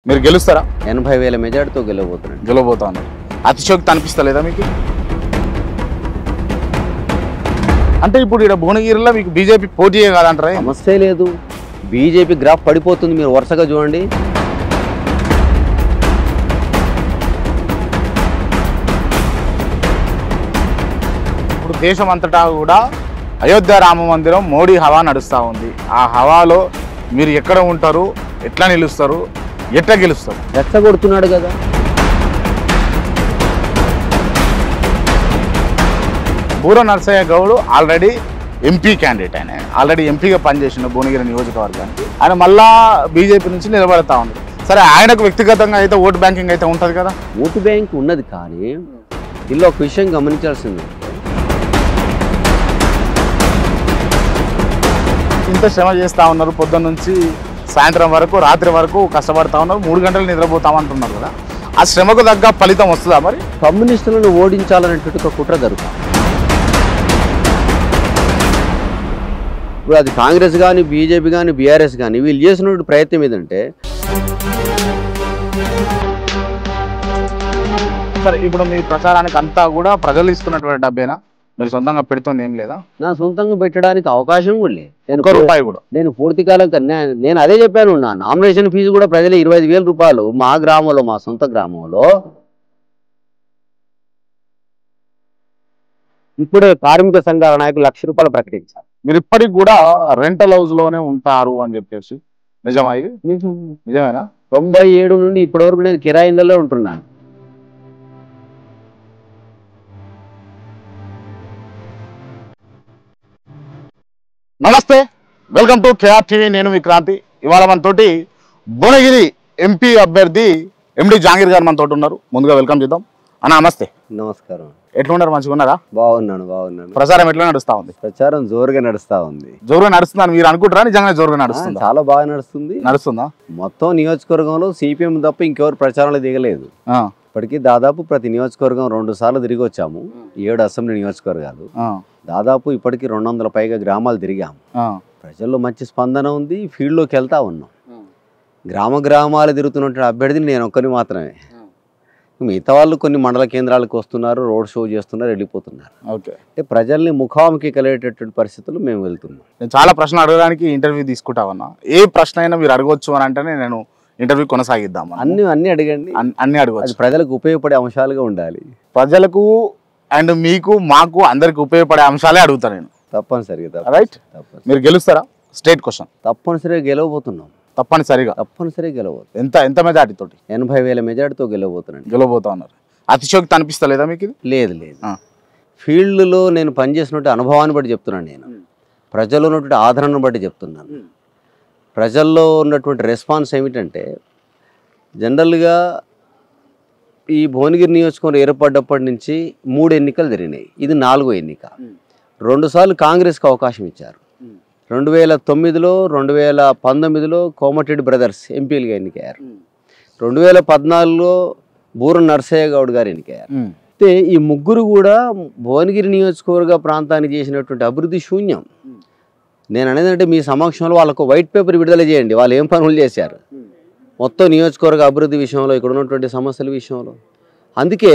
మీరు గెలుస్తారా? 80,000 మెజార్టీతో గెలవబోతున్నారు. అతిశయోక్తి అనిపిస్తలేదా మీకు? అంటే ఇప్పుడు ఇక్కడ భువనగిరిలో మీకు బీజేపీ పోటీ కాదంటారా? సమస్య లేదు. బీజేపీ గ్రాఫ్ పడిపోతుంది, మీరు వరుసగా చూడండి. ఇప్పుడు దేశం అంతటా కూడా అయోధ్య రామ మందిరం మోడీ హవా నడుస్తూ ఉంది. ఆ హవాలో మీరు ఎక్కడ ఉంటారు, ఎట్లా నిలుస్తారు, ఎట్లా గెలుస్తారు? రెచ్చగొడుతున్నాడు కదా. Boora Narsaiah Goud already MP candidate, ఆయన ఆల్రెడీ ఎంపీగా పనిచేసిన భువనగిరి నియోజకవర్గానికి. ఆయన మళ్ళా బీజేపీ నుంచి నిలబడతా ఉంది. సరే, ఆయనకు వ్యక్తిగతంగా అయితే ఓటు బ్యాంకింగ్ అయితే ఉంటుంది కదా. ఓటు బ్యాంక్ ఉన్నది, కానీ దీనిలో ఒక విషయం గమనించాల్సింది. ఇంత శ్రమ చేస్తూ ఉన్నారు, పొద్దున్న నుంచి సాయంత్రం వరకు, రాత్రి వరకు కష్టపడతా ఉన్నారు, 3 గంటలు నిద్రపోతామంటున్నారు కదా. ఆ శ్రమకు తగ్గ ఫలితం వస్తుందా మరి? కమ్యూనిస్టులను ఓడించాలనేటువంటి ఒక కుట్ర జరుగుతుంది. ఇప్పుడు అది కాంగ్రెస్ కానీ, బీజేపీ కానీ, బీఆర్ఎస్ కానీ వీళ్ళు చేసినటువంటి ప్రయత్నం ఏదంటే, సరే ఇప్పుడు మీ ప్రచారానికి అంతా కూడా ప్రజలు ఇస్తున్నటువంటి డబ్బేనా? మీరు సొంతంగా పెడుతుంది ఏం లేదా? నా సొంతంగా పెట్టడానికి అవకాశం కూడా లేదు. రూపాయి కూడా నేను పూర్తి కాలం నేను అదే చెప్పాను. నా నామినేషన్ ఫీజు కూడా ప్రజలు 25,000 రూపాయలు మా గ్రామంలో, మా సొంత గ్రామంలో. ఇప్పుడే కార్మిక సంఘాల నాయకులు 1,00,000 రూపాయలు ప్రకటించారు. మీరు ఇప్పటికి కూడా రెంటల్ హౌస్ లోనే ఉంటారు అని చెప్పేసి నిజమా? ఇది నిజమేనా? 97 నుండి ఇప్పటి వరకు నేను కిరాయి ఇళ్ళలో ఉంటున్నాను. నమస్తే, వెల్కమ్ టు కేఆర్ టీవీ. నేను విక్రాంతి. ఇవాళ మనతోటి భువనగిరి ఎంపీ అభ్యర్థి ఎండి జహాంగీర్ గారు మనతోటి ఉన్నారు. ముందుగా వెల్కమ్ చేద్దాం. అన్న నమస్తే. నమస్కారం. ఎట్లున్నారు? మంచిగా ఉన్నారా? బాగున్నాను. ప్రచారం ఎట్లా నడుస్తా ఉంది? ప్రచారం జోరుగా నడుస్తా ఉంది. జోరుగా నడుస్తుందని మీరు అనుకుంటారా? నిజంగా జోరుగా నడుస్తుంది? చాలా బాగా నడుస్తుందా? మొత్తం నియోజకవర్గంలో సిపిఎం తప్ప ఇంకెవరు ప్రచారంలో దిగలేదు. ఇప్పటికీ దాదాపు ప్రతి నియోజకవర్గం 2 సార్లు తిరిగి వచ్చాము. 7 అసెంబ్లీ నియోజకవర్గాలు, దాదాపు ఇప్పటికి 200 పైగా గ్రామాలు తిరిగాము. ప్రజల్లో మంచి స్పందన ఉంది. ఫీల్డ్లోకి వెళ్తా ఉన్నాం. గ్రామాలు తిరుగుతున్నటువంటి అభ్యర్థిని నేను ఒక్కని మాత్రమే. మిగతా వాళ్ళు కొన్ని మండల కేంద్రాలకు వస్తున్నారు, రోడ్ షో చేస్తున్నారు, వెళ్ళిపోతున్నారు. అంటే ప్రజల్ని ముఖాముఖి కలిగేటటువంటి పరిస్థితులు మేము వెళ్తున్నాం. నేను చాలా ప్రశ్నలు అడగడానికి ఇంటర్వ్యూ తీసుకుంటామన్నా. ఏ ప్రశ్న అయినా మీరు అడగవచ్చు అని అంటేనే నేను ఇంటర్వ్యూ కొనసాగిద్దాం. అన్ని అడగండి, అన్ని అడగవచ్చు. ప్రజలకు ఉపయోగపడే అంశాలుగా ఉండాలి. ప్రజలకు అండ్ మీకు, మాకు, అందరికి ఉపయోగపడే అంశాలే అడుగుతాను నేను. తప్పనిసరిగా. రైట్. మీరు గెలుస్తారా? State question. తప్పనిసరిగా గెలవబోతున్నాం. తప్పనిసరిగా గెలవబోతున్నాం. ఎంత మెజార్టీతో? 80,000 మెజార్టీతో గెలవబోతా ఉన్నారు. అతిశయోక్తి అనిపిస్తలేదా మీకు? లేదు. ఫీల్డ్లో నేను పనిచేసినటువంటి అనుభవాన్ని బట్టి చెప్తున్నాను. నేను ప్రజల్లో ఉన్నటువంటి ఆదరణను బట్టి చెప్తున్నాను. ప్రజల్లో ఉన్నటువంటి రెస్పాన్స్ ఏమిటంటే, జనరల్గా ఈ భువనగిరి నియోజకవర్గం ఏర్పడ్డప్పటి నుంచి 3 ఎన్నికలు జరిగినాయి. ఇది 4వ ఎన్నిక. 2 సార్లు కాంగ్రెస్కి అవకాశం ఇచ్చారు. 2009లో, 2019లో కోమటిరెడ్డి బ్రదర్స్ ఎంపీలుగా ఎన్నికయ్యారు. 2014లో బూర నరసయ్య గౌడ్ గారు ఎన్నికయ్యారు. అయితే ఈ ముగ్గురు కూడా భువనగిరి నియోజకవర్గ ప్రాంతానికి చేసినటువంటి అభివృద్ధి శూన్యం. నేను అనేది అంటే, మీ సమక్షంలో వాళ్ళకు వైట్ పేపర్ విడుదల చేయండి, వాళ్ళు ఏం పనులు చేశారు మొత్తం నియోజకవర్గ అభివృద్ధి విషయంలో, ఇక్కడ ఉన్నటువంటి సమస్యల విషయంలో. అందుకే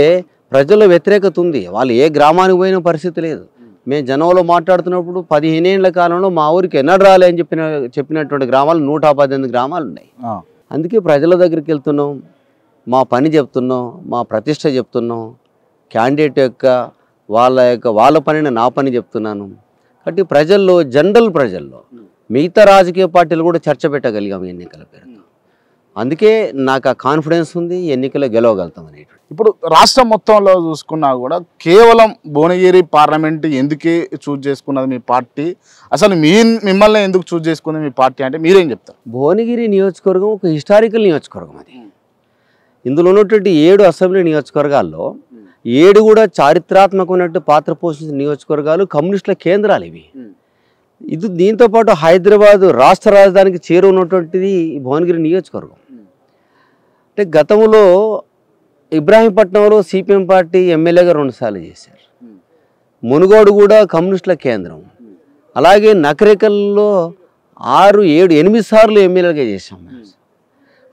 ప్రజల్లో వ్యతిరేకత ఉంది. వాళ్ళు ఏ గ్రామానికి పోయిన పరిస్థితి లేదు. మేము జనంలో మాట్లాడుతున్నప్పుడు 15 ఏళ్ల కాలంలో మా ఊరికి ఎన్నడూ రాలే అని చెప్పినటువంటి గ్రామాలు 118 గ్రామాలు ఉన్నాయి. అందుకే ప్రజల దగ్గరికి వెళ్తున్నాం, మా పని చెప్తున్నాం, మా ప్రతిష్ట చెప్తున్నాం, క్యాండిడేట్ యొక్క వాళ్ళ పనిని నా పని చెప్తున్నాను. కాబట్టి ప్రజల్లో, జనరల్ ప్రజల్లో మిగతా రాజకీయ పార్టీలు కూడా చర్చ పెట్టగలిగాం ఎన్నికల పేరుతో. అందుకే నాకు ఆ కాన్ఫిడెన్స్ ఉంది, ఎన్నికల్లో గెలవగలుగుతాం అనేటువంటి. ఇప్పుడు రాష్ట్రం మొత్తంలో చూసుకున్నా కూడా కేవలం భువనగిరి పార్లమెంట్ ఎందుకే చూజ్ చేసుకున్నది మీ పార్టీ? అసలు మిమ్మల్ని ఎందుకు చూజ్ చేసుకుంది మీ పార్టీ అంటే మీరేం చెప్తారు? భువనగిరి నియోజకవర్గం ఒక హిస్టారికల్ నియోజకవర్గం. అది ఇందులో ఉన్నటువంటి 7 అసెంబ్లీ నియోజకవర్గాల్లో 7 కూడా చారిత్రాత్మకమైనట్టు పాత్ర పోషించిన నియోజకవర్గాలు, కమ్యూనిస్టుల కేంద్రాలు ఇవి. దీంతోపాటు హైదరాబాదు రాష్ట్ర రాజధానికి చేరున్నటువంటిది భువనగిరి నియోజకవర్గం. అంటే గతంలో ఇబ్రాహీంపట్నంలో సిపిఎం పార్టీ ఎమ్మెల్యేగా 2 సార్లు చేశారు. మునుగోడు కూడా కమ్యూనిస్టుల కేంద్రం. అలాగే నకరేకల్లో 6, 7, 8 సార్లు ఎమ్మెల్యేగా చేశాం.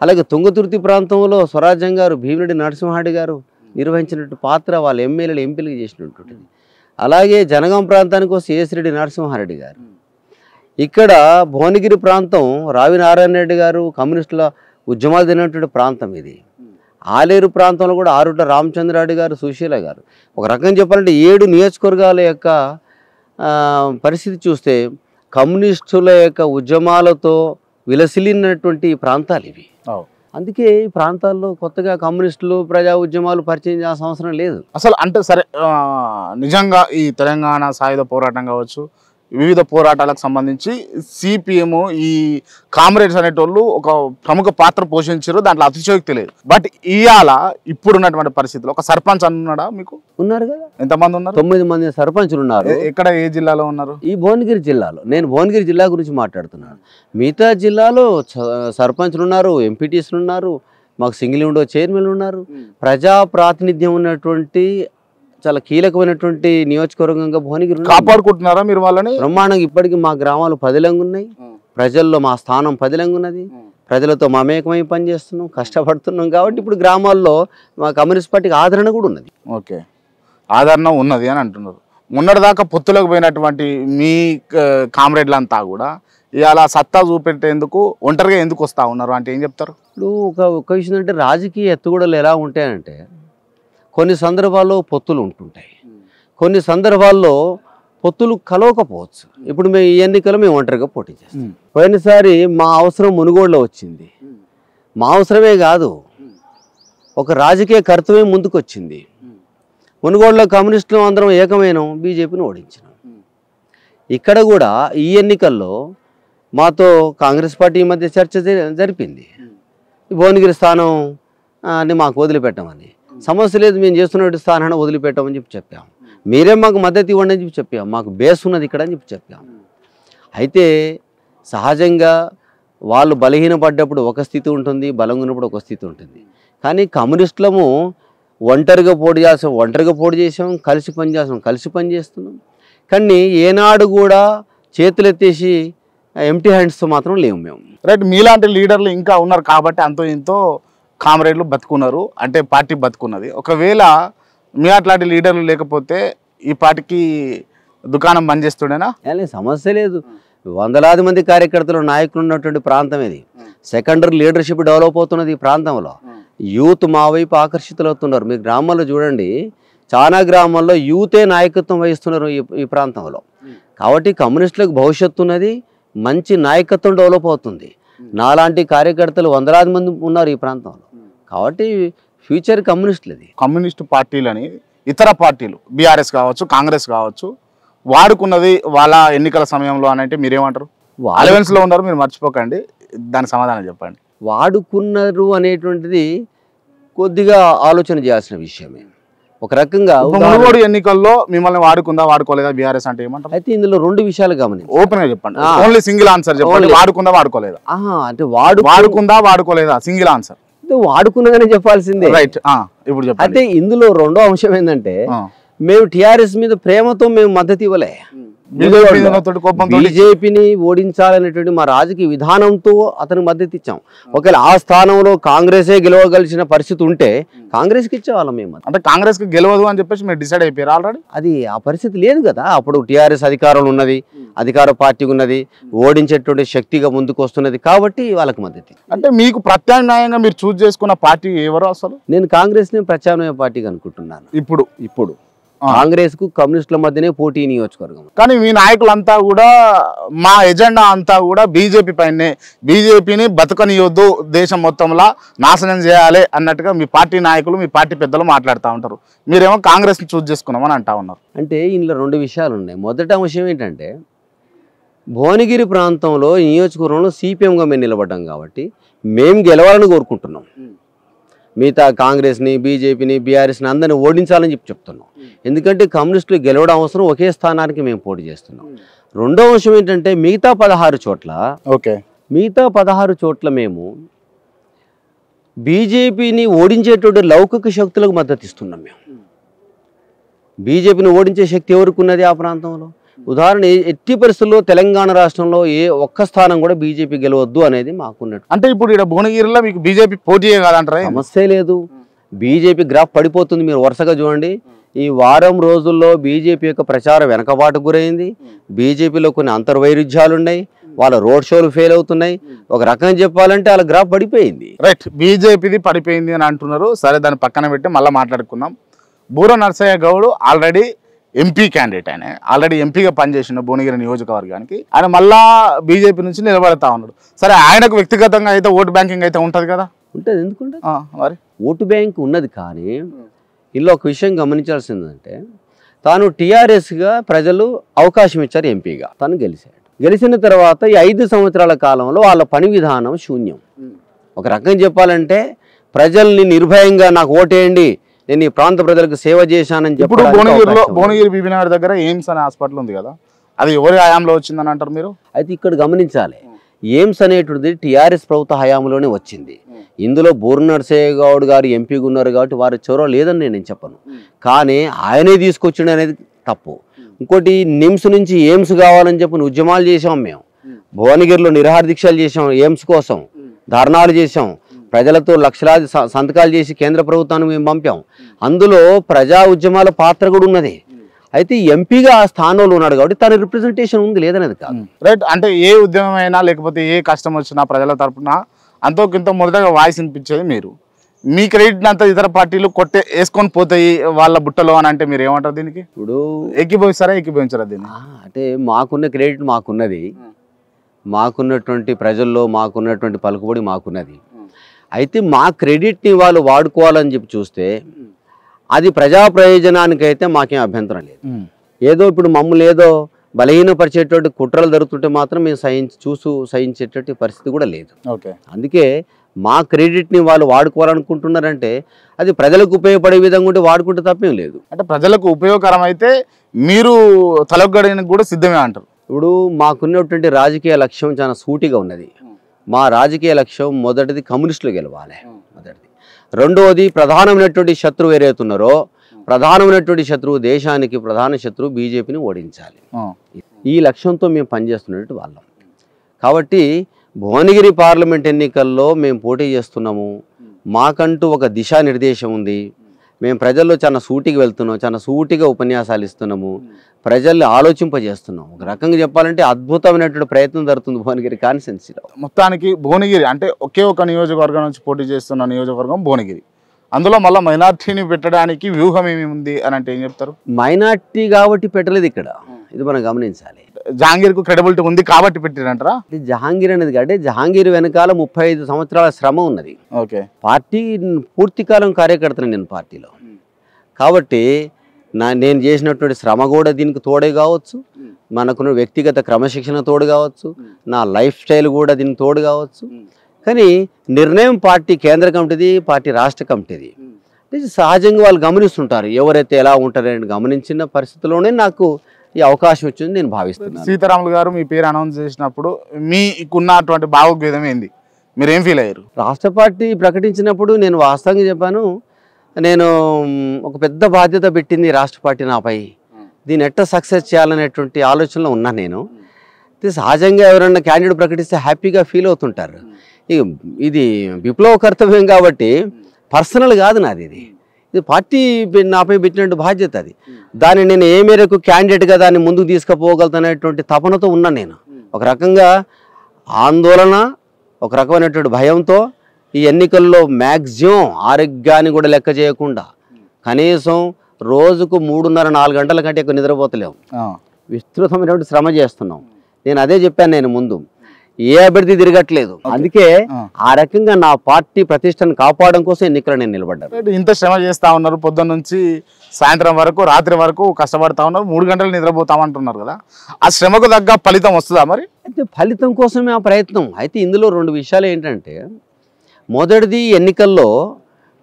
అలాగే తుంగతుర్తి ప్రాంతంలో స్వరాజ్యం గారు, భీమిరెడ్డి నరసింహారెడ్డి గారు నిర్వహించినటువంటి పాత్ర వాళ్ళ ఎమ్మెల్యేలు ఎంపీలకు చేసినటువంటిది. అలాగే జనగాం ప్రాంతానికి వస్తే ఏసిరెడ్డి నరసింహారెడ్డి గారు. ఇక్కడ భువనగిరి ప్రాంతం రావి నారాయణ రెడ్డి గారు కమ్యూనిస్టుల ఉద్యమాలు తిన్నటువంటి ప్రాంతం ఇది. ఆలేరు ప్రాంతంలో కూడా ఆరుట్ల రామచంద్రారెడ్డి గారు, సుశీల గారు. ఒక రకంగా చెప్పాలంటే 7 నియోజకవర్గాల యొక్క పరిస్థితి చూస్తే కమ్యూనిస్టుల యొక్క ఉద్యమాలతో విలసిల్లినటువంటి ప్రాంతాలు ఇవి. అందుకే ఈ ప్రాంతాల్లో కొత్తగా కమ్యూనిస్టులు ప్రజా ఉద్యమాలు పరిచయం చేయాల్సిన అవసరం లేదు అసలు. అంటే సరే, నిజంగా ఈ తెలంగాణ సాయుధ పోరాటం కావచ్చు, వివిధ పోరాటాలకు సంబంధించి సిపిఎం ఈ కామ్రేడ్స్ అనేటోళ్ళు ఒక ప్రముఖ పాత్ర పోషించారు, దాంట్లో అతిశయోక్తి లేదు. బట్ ఇవాళ ఇప్పుడున్నటువంటి పరిస్థితుల్లో ఒక సర్పంచ్ అన్నాడా మీకు? ఉన్నారు కదా. ఎంతమంది ఉన్నారు? 9 మంది సర్పంచులు ఉన్నారు. ఎక్కడ, ఏ జిల్లాలో ఉన్నారు? ఈ భువనగిరి జిల్లాలో. నేను భువనగిరి జిల్లా గురించి మాట్లాడుతున్నాను. మిగతా జిల్లాలో సర్పంచులు ఉన్నారు, ఎంపీటీసీలు ఉన్నారు, మాకు సింగిల్ విండో చైర్మన్లు ఉన్నారు. ప్రజా ప్రాతినిధ్యం ఉన్నటువంటి చాలా కీలకమైనటువంటి నియోజకవర్గంగా భువనగిరి కాపాడుకుంటున్నారా మీరు వాళ్ళని? బ్రహ్మాండంగా ఇప్పటికీ మా గ్రామాలు పదిలంగా ఉన్నాయి. ప్రజల్లో మా స్థానం పదిలంగా ఉన్నది. ప్రజలతో మమేకమై పనిచేస్తున్నాం, కష్టపడుతున్నాం. కాబట్టి ఇప్పుడు గ్రామాల్లో మా కమ్యూనిస్ట్ పార్టీకి ఆదరణ కూడా ఉన్నది. ఓకే, ఆదరణ ఉన్నది అని అంటున్నారు. మొన్నటిదాకా పొత్తులకు పోయినటువంటి మీ కామ్రేడ్లంతా కూడా ఇవాళ సత్తా చూపెట్టేందుకు ఒంటరిగా ఎందుకు వస్తూ ఉన్నారు అంటే ఏం చెప్తారు? ఇప్పుడు ఒక విషయం అంటే రాజకీయ ఎత్తుగడలు ఎలా ఉంటాయంటే కొన్ని సందర్భాల్లో పొత్తులు ఉంటుంటాయి, కొన్ని సందర్భాల్లో పొత్తులు కలవకపోవచ్చు. ఇప్పుడు మేము ఈ ఎన్నికలు మేము ఒంటరిగా పోటీ చేస్తాం. పోయినసారి మా అవసరం మునుగోడులో వచ్చింది. మా అవసరమే కాదు, ఒక రాజకీయ కర్తవ్యం ముందుకు వచ్చింది. మునుగోడులో కమ్యూనిస్టులు అందరం ఏకమైనాం, బీజేపీని ఓడించినాం. ఇక్కడ కూడా ఈ ఎన్నికల్లో మాతో కాంగ్రెస్ పార్టీ మధ్య చర్చ జరిపింది. భువనగిరి స్థానం అని మాకు వదిలిపెట్టమని. సమస్య లేదు, మేము చేస్తున్న స్థానాన్ని వదిలిపెట్టామని చెప్పాము. మీరే మాకు మద్దతు ఇవ్వండి అని చెప్పాము. మాకు బేస్ ఉన్నది ఇక్కడ అని చెప్పాము. అయితే సహజంగా వాళ్ళు బలహీనపడ్డప్పుడు ఒక స్థితి ఉంటుంది, బలంగా ఉన్నప్పుడు ఒక స్థితి ఉంటుంది. కానీ కమ్యూనిస్టులము ఒంటరిగా పోటీ చేసాం, కలిసి పనిచేస్తున్నాం. కానీ ఏనాడు కూడా చేతులు ఎత్తేసి ఎంటీ హ్యాండ్స్తో మాత్రం లేవు మేము. రైట్, మీలాంటి లీడర్లు ఇంకా ఉన్నారు కాబట్టి అంతో ఇంతో కామ్రేడ్లు బతుకున్నారు, అంటే పార్టీ బతుకున్నది. ఒకవేళ మీ అట్లాంటి లీడర్లు లేకపోతే ఈ పార్టీకి దుకాణం బంద్ చేస్తుండేనా? సమస్య లేదు. వందలాది మంది కార్యకర్తలు, నాయకులు ఉన్నటువంటి ప్రాంతం ఇది. సెకండరీ లీడర్షిప్ డెవలప్ అవుతున్నది ఈ ప్రాంతంలో. యూత్ మా వైపు ఆకర్షితులు అవుతున్నారు. మీ గ్రామాల్లో చూడండి, చాలా గ్రామాల్లో యూతే నాయకత్వం వహిస్తున్నారు ఈ ప్రాంతంలో. కాబట్టి కమ్యూనిస్టులకు భవిష్యత్తు ఉన్నది, మంచి నాయకత్వం డెవలప్ అవుతుంది. నాలాంటి కార్యకర్తలు వందలాది మంది ఉన్నారు ఈ ప్రాంతంలో. కాబట్టి ఫ్యూచర్ కమ్యూనిస్టులది. కమ్యూనిస్టు పార్టీలని ఇతర పార్టీలు బీఆర్ఎస్ కావచ్చు, కాంగ్రెస్ కావచ్చు వాడుకున్నది వాళ్ళ ఎన్నికల సమయంలో అని అంటే మీరేమంటారు? అలవెన్స్లో ఉన్నారు, మీరు మర్చిపోకండి, దానికి సమాధానం చెప్పండి. వాడుకున్నారు అనేటువంటిది కొద్దిగా ఆలోచన చేయాల్సిన విషయమే. ఒక రకంగా మునుగోడు ఎన్నికల్లో మిమ్మల్ని వాడుకుందా వాడుకోలేదా బీఆర్ఎస్ అంటే ఏమంటారు? అయితే ఇందులో 2 విషయాలు గమనించి ఓపెన్ గా చెప్పండి. ఓన్లీ సింగిల్ ఆన్సర్ చెప్పండి. వాడుకుందా వాడుకోలేదా? అంటే వాడుకుందా వాడుకోలేదా? Single answer. వాడుకున్నగానే చెప్పాల్సిందే. రైట్, ఇప్పుడు చెప్పండి. అయితే ఇందులో 2వ అంశం ఏంటంటే మేము టీఆర్ఎస్ మీద ప్రేమతో మేము మద్దతు ఇవ్వలే. బీజేపీని ఓడించాలనేటువంటి మా రాజకీయ విధానంతో అతనికి మద్దతు ఇచ్చాం. ఒకవేళ ఆ స్థానంలో కాంగ్రెసే గెలవగలిసిన పరిస్థితి ఉంటే కాంగ్రెస్కి ఇచ్చేవాళ్ళం మేము. అంటే కాంగ్రెస్కి గెలవదు అని చెప్పేసి మీరు డిసైడ్ అయిపోయారు ఆల్రెడీ? అది ఆ పరిస్థితి లేదు కదా. అప్పుడు టీఆర్ఎస్ అధికారంలో ఉన్నది, అధికార పార్టీ ఉన్నది, ఓడించేటువంటి శక్తిగా ముందుకు వస్తున్నది. కాబట్టి వాళ్ళకి మద్దతు. అంటే మీకు ప్రత్యామ్నాయంగా మీరు చూస్ చేసుకున్న పార్టీ ఎవరు అసలు? నేను కాంగ్రెస్ని ప్రత్యామ్నాయ పార్టీగా అనుకుంటున్నాను. ఇప్పుడు కాంగ్రెస్ కు కమ్యూనిస్టుల మధ్యనే పోటీ నియోజకవర్గం. కానీ మీ నాయకులంతా కూడా మా ఎజెండా అంతా కూడా బీజేపీ పైనే, బీజేపీని బతకనియొద్దు, దేశం మొత్తంలో నాశనం చేయాలి అన్నట్టుగా మీ పార్టీ నాయకులు, మీ పార్టీ పెద్దలు మాట్లాడుతూ ఉంటారు. మీరేమో కాంగ్రెస్ని చూస్ చేసుకున్నామని అంటా ఉన్నారు. అంటే ఇందులో 2 విషయాలు ఉన్నాయి. మొదటి అంశం ఏంటంటే భువనగిరి ప్రాంతంలో నియోజకవర్గంలో సిపిఎంగా మేము నిలబడ్డాం కాబట్టి మేము గెలవాలని కోరుకుంటున్నాం. మిగతా కాంగ్రెస్ని, బీజేపీని, బీఆర్ఎస్ని అందరినీ ఓడించాలని చెప్తున్నాం. ఎందుకంటే కమ్యూనిస్టులు గెలవడం అవసరం, ఒకే స్థానానికి మేము పోటీ చేస్తున్నాం. 2వ అంశం ఏంటంటే మిగతా 16 చోట్ల మేము బీజేపీని ఓడించేటువంటి లౌకిక శక్తులకు మద్దతు ఇస్తున్నాం. మేము బీజేపీని ఓడించే శక్తి ఎవరికి ఉన్నది ఆ ప్రాంతంలో? ఉదాహరణ ఎట్టి పరిస్థితుల్లో తెలంగాణ రాష్ట్రంలో ఏ ఒక్క స్థానం కూడా బీజేపీ గెలవద్దు అనేది మాకున్నట్టు. అంటే ఇప్పుడు ఇక్కడ భువనగిరిలో మీకు బీజేపీ పోటీయే కాదంటారా? సమస్య లేదు, బీజేపీ గ్రాఫ్ పడిపోతుంది. మీరు వరుసగా చూడండి, ఈ వారం రోజుల్లో బీజేపీ యొక్క ప్రచారం వెనకబాటుకు గురైంది. బీజేపీలో కొన్ని అంతర్వైరుధ్యాలు ఉన్నాయి, వాళ్ళ రోడ్ షోలు ఫెయిల్ అవుతున్నాయి. ఒక రకంగా చెప్పాలంటే వాళ్ళ గ్రాఫ్ పడిపోయింది. రైట్, బీజేపీది పడిపోయింది అని అంటున్నారు. సరే, దాన్ని పక్కన పెట్టి మళ్ళీ మాట్లాడుకుందాం. Boora Narsaiah Goud already MP candidate, ఆయన ఆల్రెడీ ఎంపీగా పనిచేసిన భువనగిరి నియోజకవర్గానికి. ఆయన మళ్ళా బీజేపీ నుంచి నిలబడతా ఉన్నాడు. సరే, ఆయనకు వ్యక్తిగతంగా అయితే ఓటు బ్యాంకింగ్ అయితే ఉంటుంది కదా? ఉంటుంది, ఎందుకుంటే మరి ఓటు బ్యాంక్ ఉన్నది. కానీ ఇలా ఒక విషయం గమనించాల్సిందంటే, తాను టీఆర్ఎస్గా ప్రజలు అవకాశం ఇచ్చారు, ఎంపీగా తను గెలిచాడు. గెలిచిన తర్వాత ఈ 5 సంవత్సరాల కాలంలో వాళ్ళ పని విధానం శూన్యం. ఒక రకంగా చెప్పాలంటే, ప్రజల్ని నిర్భయంగా నాకు ఓటేయండి, నేను ఈ ప్రాంత ప్రజలకు సేవ చేశానని చెప్పి. ఇప్పుడు భువనగిరి బీబీనగర్ దగ్గర ఎయిమ్స్ అనే హాస్పిటల్ ఉంది కదా, అది ఎవరి హయాంలో వచ్చిందని అంటారు మీరు? అయితే ఇక్కడ గమనించాలి, ఎయిమ్స్ అనేటువంటిది టీఆర్ఎస్ ప్రభుత్వ హయాంలోనే వచ్చింది. ఇందులో బూర నరసయ్య గౌడ్ గారు ఎంపీగా ఉన్నారు కాబట్టి వారి చొరవ లేదని నేను చెప్పను, కానీ ఆయనే తీసుకొచ్చిండు అనేది తప్పు. ఇంకోటి, నిమ్స్ నుంచి ఎయిమ్స్ కావాలని చెప్పి ఉద్యమాలు చేసాం మేము. భువనగిరిలో నిరాహార దీక్షలు చేసాం, ఎయిమ్స్ కోసం ధర్నాలు చేసాం, ప్రజలతో లక్షలాది సంతకాలు చేసి కేంద్ర ప్రభుత్వాన్ని మేము పంపాం. అందులో ప్రజా ఉద్యమాల పాత్ర కూడా ఉన్నది. అయితే ఎంపీగా ఆ స్థానంలో ఉన్నాడు కాబట్టి తన రిప్రజెంటేషన్ ఉంది, లేదనేది కాదు. రైట్, అంటే ఏ ఉద్యమం అయినా లేకపోతే ఏ కష్టం వచ్చినా ప్రజల తరఫున అంతో కింద మొదటగా వాయిస్ వినిపించేది మీరు. మీ క్రెడిట్ అంతా ఇతర పార్టీలు వేసుకొని పోతాయి వాళ్ళ బుట్టలో అని అంటే మీరు ఏమంటారు దీనికి? ఇప్పుడు ఎక్కిపోయిస్తారా ఎక్కిపోయించారా దీన్ని? అంటే మాకున్న క్రెడిట్ మాకున్నది, మాకున్నటువంటి ప్రజల్లో మాకున్నటువంటి పలుకుబడి మాకున్నది. అయితే మా క్రెడిట్ని వాళ్ళు వాడుకోవాలని చెప్పి చూస్తే అది ప్రజా ప్రయోజనానికైతే మాకేం అభ్యంతరం లేదు. ఏదో ఇప్పుడు మమ్మల్ని ఏదో బలహీనపరిచేటువంటి కుట్రలు జరుగుతుంటే మాత్రం మేము సహించేటటువంటి పరిస్థితి కూడా లేదు. అందుకే మా క్రెడిట్ని వాళ్ళు వాడుకోవాలనుకుంటున్నారంటే అది ప్రజలకు ఉపయోగపడే విధంగా ఉంటే వాడుకుంటే తప్పేం లేదు. అంటే ప్రజలకు ఉపయోగకరం అయితే మీరు తలొగ్గడానికి కూడా సిద్ధమే అంటారు. ఇప్పుడు మాకున్నటువంటి రాజకీయ లక్ష్యం చాలా సూటిగా ఉన్నది. మా రాజకీయ లక్ష్యం మొదటిది కమ్యూనిస్టులు గెలవాలి, మొదటిది. రెండవది, ప్రధానమైనటువంటి శత్రువు ఏదైతున్నారో ప్రధానమైనటువంటి శత్రువు, దేశానికి ప్రధాన శత్రువు బీజేపీని ఓడించాలి. ఈ లక్ష్యంతో మేము పనిచేస్తున్నట్టు వాళ్ళం. కాబట్టి భువనగిరి పార్లమెంట్ ఎన్నికల్లో మేము పోటీ చేస్తున్నాము. మాకంటూ ఒక దిశానిర్దేశం ఉంది. మేము ప్రజల్లో చాలా సూటిగా వెళ్తున్నాం, చాలా సూటిగా ఉపన్యాసాలు ఇస్తున్నాము, ప్రజల్ని ఆలోచింపజేస్తున్నాం. ఒక రకంగా చెప్పాలంటే అద్భుతమైనటువంటి ప్రయత్నం జరుగుతుంది భువనగిరి కాన్స్టిట్యున్సీలో. మొత్తానికి భువనగిరి అంటే ఒకే ఒక నియోజకవర్గం నుంచి పోటీ చేస్తున్న నియోజకవర్గం భువనగిరి. అందులో మళ్ళీ మైనార్టీని పెట్టడానికి వ్యూహం ఏమి ఉంది అని అంటే ఏం చెప్తారు? మైనార్టీ కాబట్టి పెట్టలేదు ఇక్కడ, ఇది మనం గమనించాలి. జహాంగీర్కు క్రెడిబిలిటీ ఉంది కాబట్టి పెట్టారంటారా? జహాంగీర్ అనేది కంటే జహాంగీర్ వెనకాల 35 సంవత్సరాల శ్రమ ఉన్నది. ఓకే, పార్టీ పూర్తికాలం కార్యకర్తను నేను పార్టీలో. కాబట్టి నేను చేసినటువంటి శ్రమ కూడా దీనికి తోడే కావచ్చు, మనకున్న వ్యక్తిగత క్రమశిక్షణ తోడు కావచ్చు, నా లైఫ్ స్టైల్ కూడా దీనికి తోడు కావచ్చు. కానీ నిర్ణయం పార్టీ కేంద్ర కమిటీది, పార్టీ రాష్ట్ర కమిటీది. సహజంగా వాళ్ళు గమనిస్తుంటారు ఎవరైతే ఎలా ఉంటారని గమనించిన పరిస్థితుల్లోనే నాకు ఈ అవకాశం వచ్చింది నేను భావిస్తున్నాను. సీతారాములు గారు మీ పేరు అనౌన్స్ చేసినప్పుడు మీకున్నటువంటి భావోద్వేగం ఏంది? మీరేం ఫీల్ అయ్యారు? రాష్ట్ర పార్టీ ప్రకటించినప్పుడు నేను వాస్తవంగా చెప్పాను, నేను ఒక పెద్ద బాధ్యత పెట్టింది రాష్ట్ర పార్టీ నాపై, దీన్ని ఎట్లా సక్సెస్ చేయాలనేటువంటి ఆలోచనలో ఉన్నాను నేను. సహజంగా ఎవరైనా క్యాండిడేట్ ప్రకటిస్తే హ్యాపీగా ఫీల్ అవుతుంటారు. ఇది విప్లవ కర్తవ్యం కాబట్టి పర్సనల్ కాదు నాది, ఇది పార్టీ నాపై పెట్టినటువంటి బాధ్యత. అది దాన్ని నేను ఏ మేరకు క్యాండిడేట్గా దాన్ని ముందుకు తీసుకుపోగలుగుతున్నటువంటి తపనతో ఉన్నాను నేను. ఒక రకంగా ఆందోళన, ఒక రకమైనటువంటి భయంతో ఈ ఎన్నికల్లో మ్యాక్సిమం ఆరోగ్యాన్ని కూడా లెక్క చేయకుండా కనీసం రోజుకు 3.5-4 గంటల కంటే ఎక్కువ నిద్రపోతలేము, విస్తృతమైనటువంటి శ్రమ చేస్తున్నాం. నేను అదే చెప్పాను, నేను ముందు ఏ అభ్యర్థి తిరగట్లేదు. అందుకే ఆ రకంగా నా పార్టీ ప్రతిష్టను కాపాడడం కోసం ఎన్నికలు నేను నిలబడ్డాను. ఇంత శ్రమ చేస్తా ఉన్నారు, పొద్దున్న నుంచి సాయంత్రం వరకు, రాత్రి వరకు కష్టపడతా ఉన్నారు, 3 గంటలు నిద్రపోతామంటున్నారు కదా, ఆ శ్రమకు తగ్గ ఫలితం వస్తుందా మరి? అయితే ఫలితం కోసమే ఆ ప్రయత్నం. అయితే ఇందులో 2 విషయాలు ఏంటంటే, మొదటిది ఎన్నికల్లో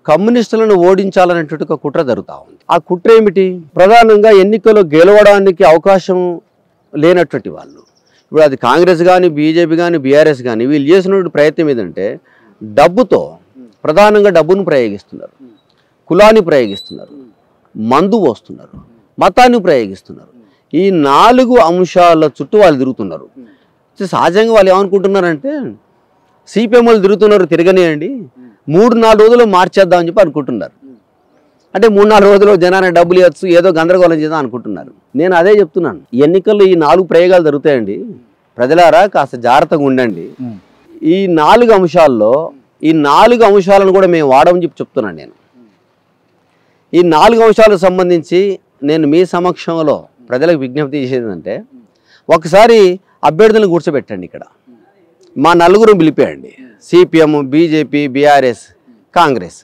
కమ్యూనిస్టులను ఓడించాలనేటువంటి ఒక కుట్ర జరుగుతూ ఉంది. ఆ కుట్ర ఏమిటి? ప్రధానంగా ఎన్నికల్లో గెలవడానికి అవకాశం లేనటువంటి వాళ్ళు, ఇప్పుడు అది కాంగ్రెస్ కానీ, బీజేపీ కానీ, బీఆర్ఎస్ కానీ, వీళ్ళు చేసినటువంటి ప్రయత్నం ఏంటంటే డబ్బుతో, ప్రధానంగా డబ్బును ప్రయోగిస్తున్నారు, కులాన్ని ప్రయోగిస్తున్నారు, మందు పోస్తున్నారు, మతాన్ని ప్రయోగిస్తున్నారు. ఈ 4 అంశాల చుట్టూ వాళ్ళు తిరుగుతున్నారు. సహజంగా వాళ్ళు ఏమనుకుంటున్నారంటే సిపిఎం వాళ్ళు తిరుగుతున్నారు, తిరగనియండి, 3-4 రోజులు మార్చేద్దామని చెప్పి అనుకుంటున్నారు. అంటే 3-4 రోజులు జనానికి డబ్బులు ఇవ్వచ్చు, ఏదో గందరగోళం చేద్దాం అనుకుంటున్నారు. నేను అదే చెప్తున్నాను, ఎన్నికల్లో ఈ 4 ప్రయోగాలు జరుగుతాయండి, ప్రజలారా కాస్త జాగ్రత్తగా ఉండండి. ఈ 4 అంశాల్లో ఈ 4 అంశాలను కూడా మేము వాడమని చెప్పి చెప్తున్నాను. నేను ఈ 4 అంశాలకు సంబంధించి నేను మీ సమక్షంలో ప్రజలకు విజ్ఞప్తి చేసేది అంటే, ఒకసారి అభ్యర్థులను కూర్చోబెట్టండి. ఇక్కడ మా 4 పిలిపేయండి, సిపిఎం, బీజేపీ, బీఆర్ఎస్, కాంగ్రెస్.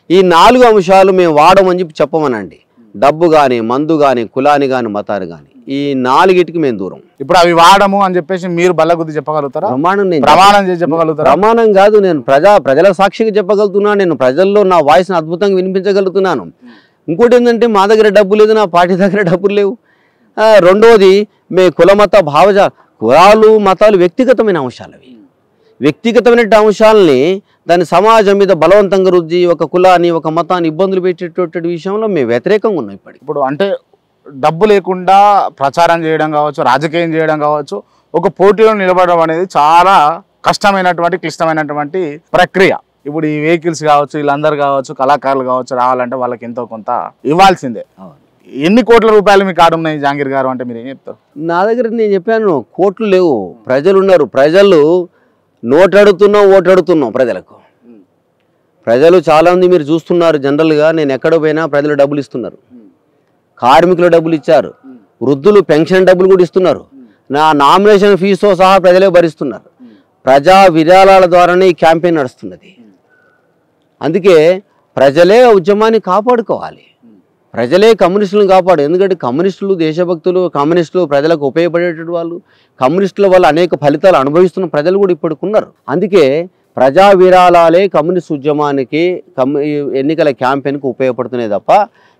ఈ 4 అంశాలు మేము వాడమని చెప్పి చెప్పమనండి. డబ్బు కానీ, మందు కానీ, కులాన్ని కానీ, మతాన్ని కానీ, ఈ 4టికి మేము దూరం. ఇప్పుడు అవి వాడము అని చెప్పేసి మీరు బల్లగుద్ది చెప్పగలుగుతారా? ప్రమాణం చేసి చెప్పగలుగుతారా? ప్రమాణం కాదు, నేను ప్రజల సాక్షిగా చెప్పగలుగుతున్నాను. నేను ప్రజల్లో నా వాయిస్ని అద్భుతంగా వినిపించగలుగుతున్నాను. ఇంకోటి ఏంటంటే, మా దగ్గర డబ్బు లేదు, నా పార్టీ దగ్గర డబ్బులు లేవు. రెండోది, కుల మత కులాలు మతాలు వ్యక్తిగతమైన అంశాలు. అవి వ్యక్తిగతమైన అంశాలని దాని సమాజం మీద బలవంతంగా రుద్ది ఒక కులాన్ని, ఒక మతాన్ని ఇబ్బందులు పెట్టేటటువంటి విషయంలో మేము వ్యతిరేకంగా ఉన్నాం. ఇప్పుడు అంటే డబ్బు లేకుండా ప్రచారం చేయడం కావచ్చు, రాజకీయం చేయడం కావచ్చు, ఒక పోటీలో నిలబడడం అనేది చాలా కష్టమైనటువంటి, క్లిష్టమైనటువంటి ప్రక్రియ. ఇప్పుడు ఈ వెహికల్స్ కావచ్చు, వీళ్ళందరూ కావచ్చు, కళాకారులు కావచ్చు, రావాలంటే వాళ్ళకి ఎంతో కొంత ఇవ్వాల్సిందే. ఎన్ని కోట్ల రూపాయలు మీకు ఆడున్నాయి జహాంగీర్ గారు అంటే మీరు ఏం చెప్తారు? నా దగ్గర నేను చెప్పాను, కోట్లు లేవు, ప్రజలు ఉన్నారు. ప్రజలు నోటు అడుగుతున్నాం, ఓటు అడుగుతున్నాం. ప్రజలు చాలామంది మీరు చూస్తున్నారు. జనరల్గా నేను ఎక్కడ పోయినా ప్రజలు డబ్బులు ఇస్తున్నారు, కార్మికులు డబ్బులు ఇచ్చారు, వృద్ధులు పెన్షన్ డబ్బులు కూడా ఇస్తున్నారు, నా నామినేషన్ ఫీజుతో సహా ప్రజలే భరిస్తున్నారు. ప్రజా విరాళాల ద్వారానే ఈ క్యాంపెయిన్ నడుస్తున్నది. అందుకే ప్రజలే ఉద్యమాన్ని కాపాడుకోవాలి, ప్రజలే కమ్యూనిస్టులను కాపాడు. ఎందుకంటే కమ్యూనిస్టులు దేశభక్తులు, కమ్యూనిస్టులు ప్రజలకు ఉపయోగపడేటువంటి వాళ్ళు, కమ్యూనిస్టుల వల్ల అనేక ఫలితాలు అనుభవిస్తున్న ప్రజలు కూడా ఇప్పటికున్నారు. అందుకే ప్రజా విరాళాలే కమ్యూనిస్ట్ ఉద్యమానికి, ఎన్నికల క్యాంపెయిన్కి ఉపయోగపడుతున్నాయి తప్ప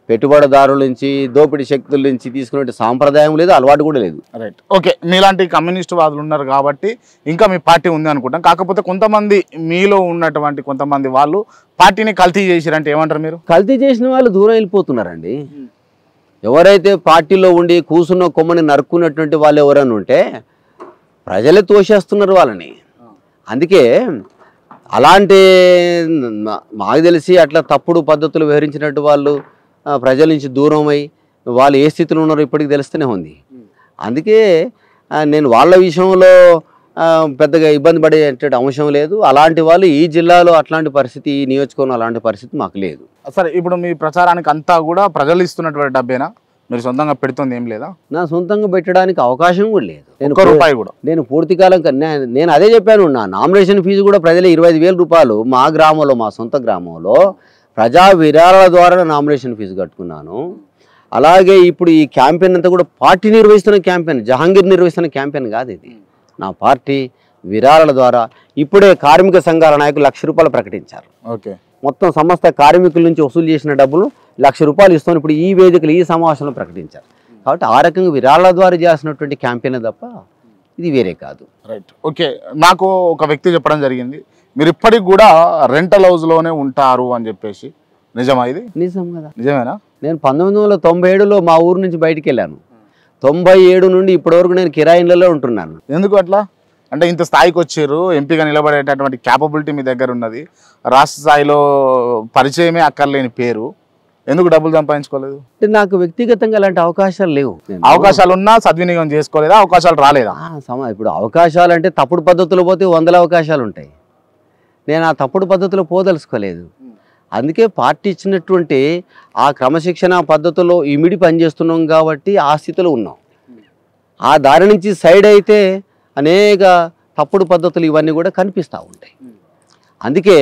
పెట్టుబడిదారుల నుంచి, దోపిడీ శక్తుల నుంచి తీసుకునే సాంప్రదాయం లేదు, అలవాటు కూడా లేదు. Right, okay. మీలాంటి కమ్యూనిస్టు వాదులు ఉన్నారు కాబట్టి ఇంకా మీ పార్టీ ఉంది అనుకుంటాం. కాకపోతే కొంతమంది మీలో ఉన్నటువంటి కొంతమంది వాళ్ళు పార్టీని కల్తీ చేసిరంటే ఏమంటారు మీరు? కల్తీ చేసిన వాళ్ళు దూరం వెళ్ళిపోతున్నారండి. ఎవరైతే పార్టీలో ఉండి కూసున్న కొమ్మని నరుక్కున్నటువంటి వాళ్ళు ఎవరైనా ఉంటే ప్రజలే తోసేస్తున్నారు వాళ్ళని. అందుకే అలాంటి మాకు తెలిసి అట్లా తప్పుడు పద్ధతులు వివరించినట్టు వాళ్ళు ప్రజల నుంచి దూరమై వాళ్ళు ఏ స్థితిలో ఉన్నారో ఇప్పటికి తెలుస్తూనే ఉంది. అందుకే నేను వాళ్ళ విషయంలో పెద్దగా ఇబ్బంది పడేటువంటి అంశం లేదు. అలాంటి వాళ్ళు ఈ జిల్లాలో అట్లాంటి పరిస్థితి, ఈ నియోజకవర్గంలో అలాంటి పరిస్థితి మాకు లేదు. సరే, ఇప్పుడు మీ ప్రచారానికి అంతా కూడా ప్రజలు ఇస్తున్నటువంటి డబ్బేనా? మీరు సొంతంగా పెడుతుంది ఏం లేదా? నా సొంతంగా పెట్టడానికి అవకాశం కూడా లేదు. నేను పూర్తి కాలం నేను అదే చెప్పాను, నా నామినేషన్ ఫీజు కూడా ప్రజలే 25,000 రూపాయలు మా గ్రామంలో, మా సొంత గ్రామంలో ప్రజా విరాళాల ద్వారా నామినేషన్ ఫీజు కట్టుకున్నాను. అలాగే ఇప్పుడు ఈ క్యాంపెయిన్ అంతా కూడా పార్టీ నిర్వహిస్తున్న క్యాంపెయిన్, జహాంగీర్ నిర్వహిస్తున్న క్యాంపెయిన్ కాదు ఇది. నా పార్టీ విరాళాల ద్వారా ఇప్పుడే కార్మిక సంఘాల నాయకులు 1,00,000 రూపాయలు ప్రకటించారు. ఓకే, మొత్తం సమస్త కార్మికుల నుంచి వసూలు చేసిన డబ్బులు 1,00,000 రూపాయలు ఇస్తాను ఇప్పుడు ఈ వేదికలు, ఈ సమావేశంలో ప్రకటించారు. కాబట్టి ఆ రకంగా విరాళాల ద్వారా చేసినటువంటి క్యాంపెయిన్ తప్ప ఇది వేరే కాదు. Right, okay. నాకు ఒక వ్యక్తి చెప్పడం జరిగింది, మీరు ఇప్పటికి కూడా రెంటల్ హౌస్లోనే ఉంటారు అని చెప్పేసి. నిజమా ఇది? నిజం కదా. నిజమేనా? నేను 1997లో మా ఊరు నుంచి బయటికి వెళ్ళాను. 97 నుండి ఇప్పటివరకు నేను కిరాయిలలో ఉంటున్నాను. ఎందుకు అట్లా? అంటే ఇంత స్థాయికి వచ్చారు, ఎంపీగా నిలబడేటటువంటి క్యాపబిలిటీ మీ దగ్గర ఉన్నది, రాష్ట్ర స్థాయిలో పరిచయమే అక్కర్లేని పేరు, ఎందుకు డబ్బులు సంపాదించుకోలేదు? అంటే నాకు వ్యక్తిగతంగా అలాంటి అవకాశాలు లేవు. అవకాశాలు ఉన్నా సద్వినియోగం చేసుకోలేదా? అవకాశాలు రాలేదా? ఇప్పుడు అవకాశాలు అంటే తప్పుడు పద్ధతులు పోతే 100 అవకాశాలు ఉంటాయి. నేను ఆ తప్పుడు పద్ధతిలో పోదలుచుకోలేదు. అందుకే పార్టీ ఇచ్చినటువంటి ఆ క్రమశిక్షణ పద్ధతిలో ఇమిడి పనిచేస్తున్నాం కాబట్టి ఆ స్థితిలో ఉన్నాం. ఆ దారి నుంచి సైడ్ అయితే అనేక తప్పుడు పద్ధతులు ఇవన్నీ కూడా కనిపిస్తూ ఉంటాయి. అందుకే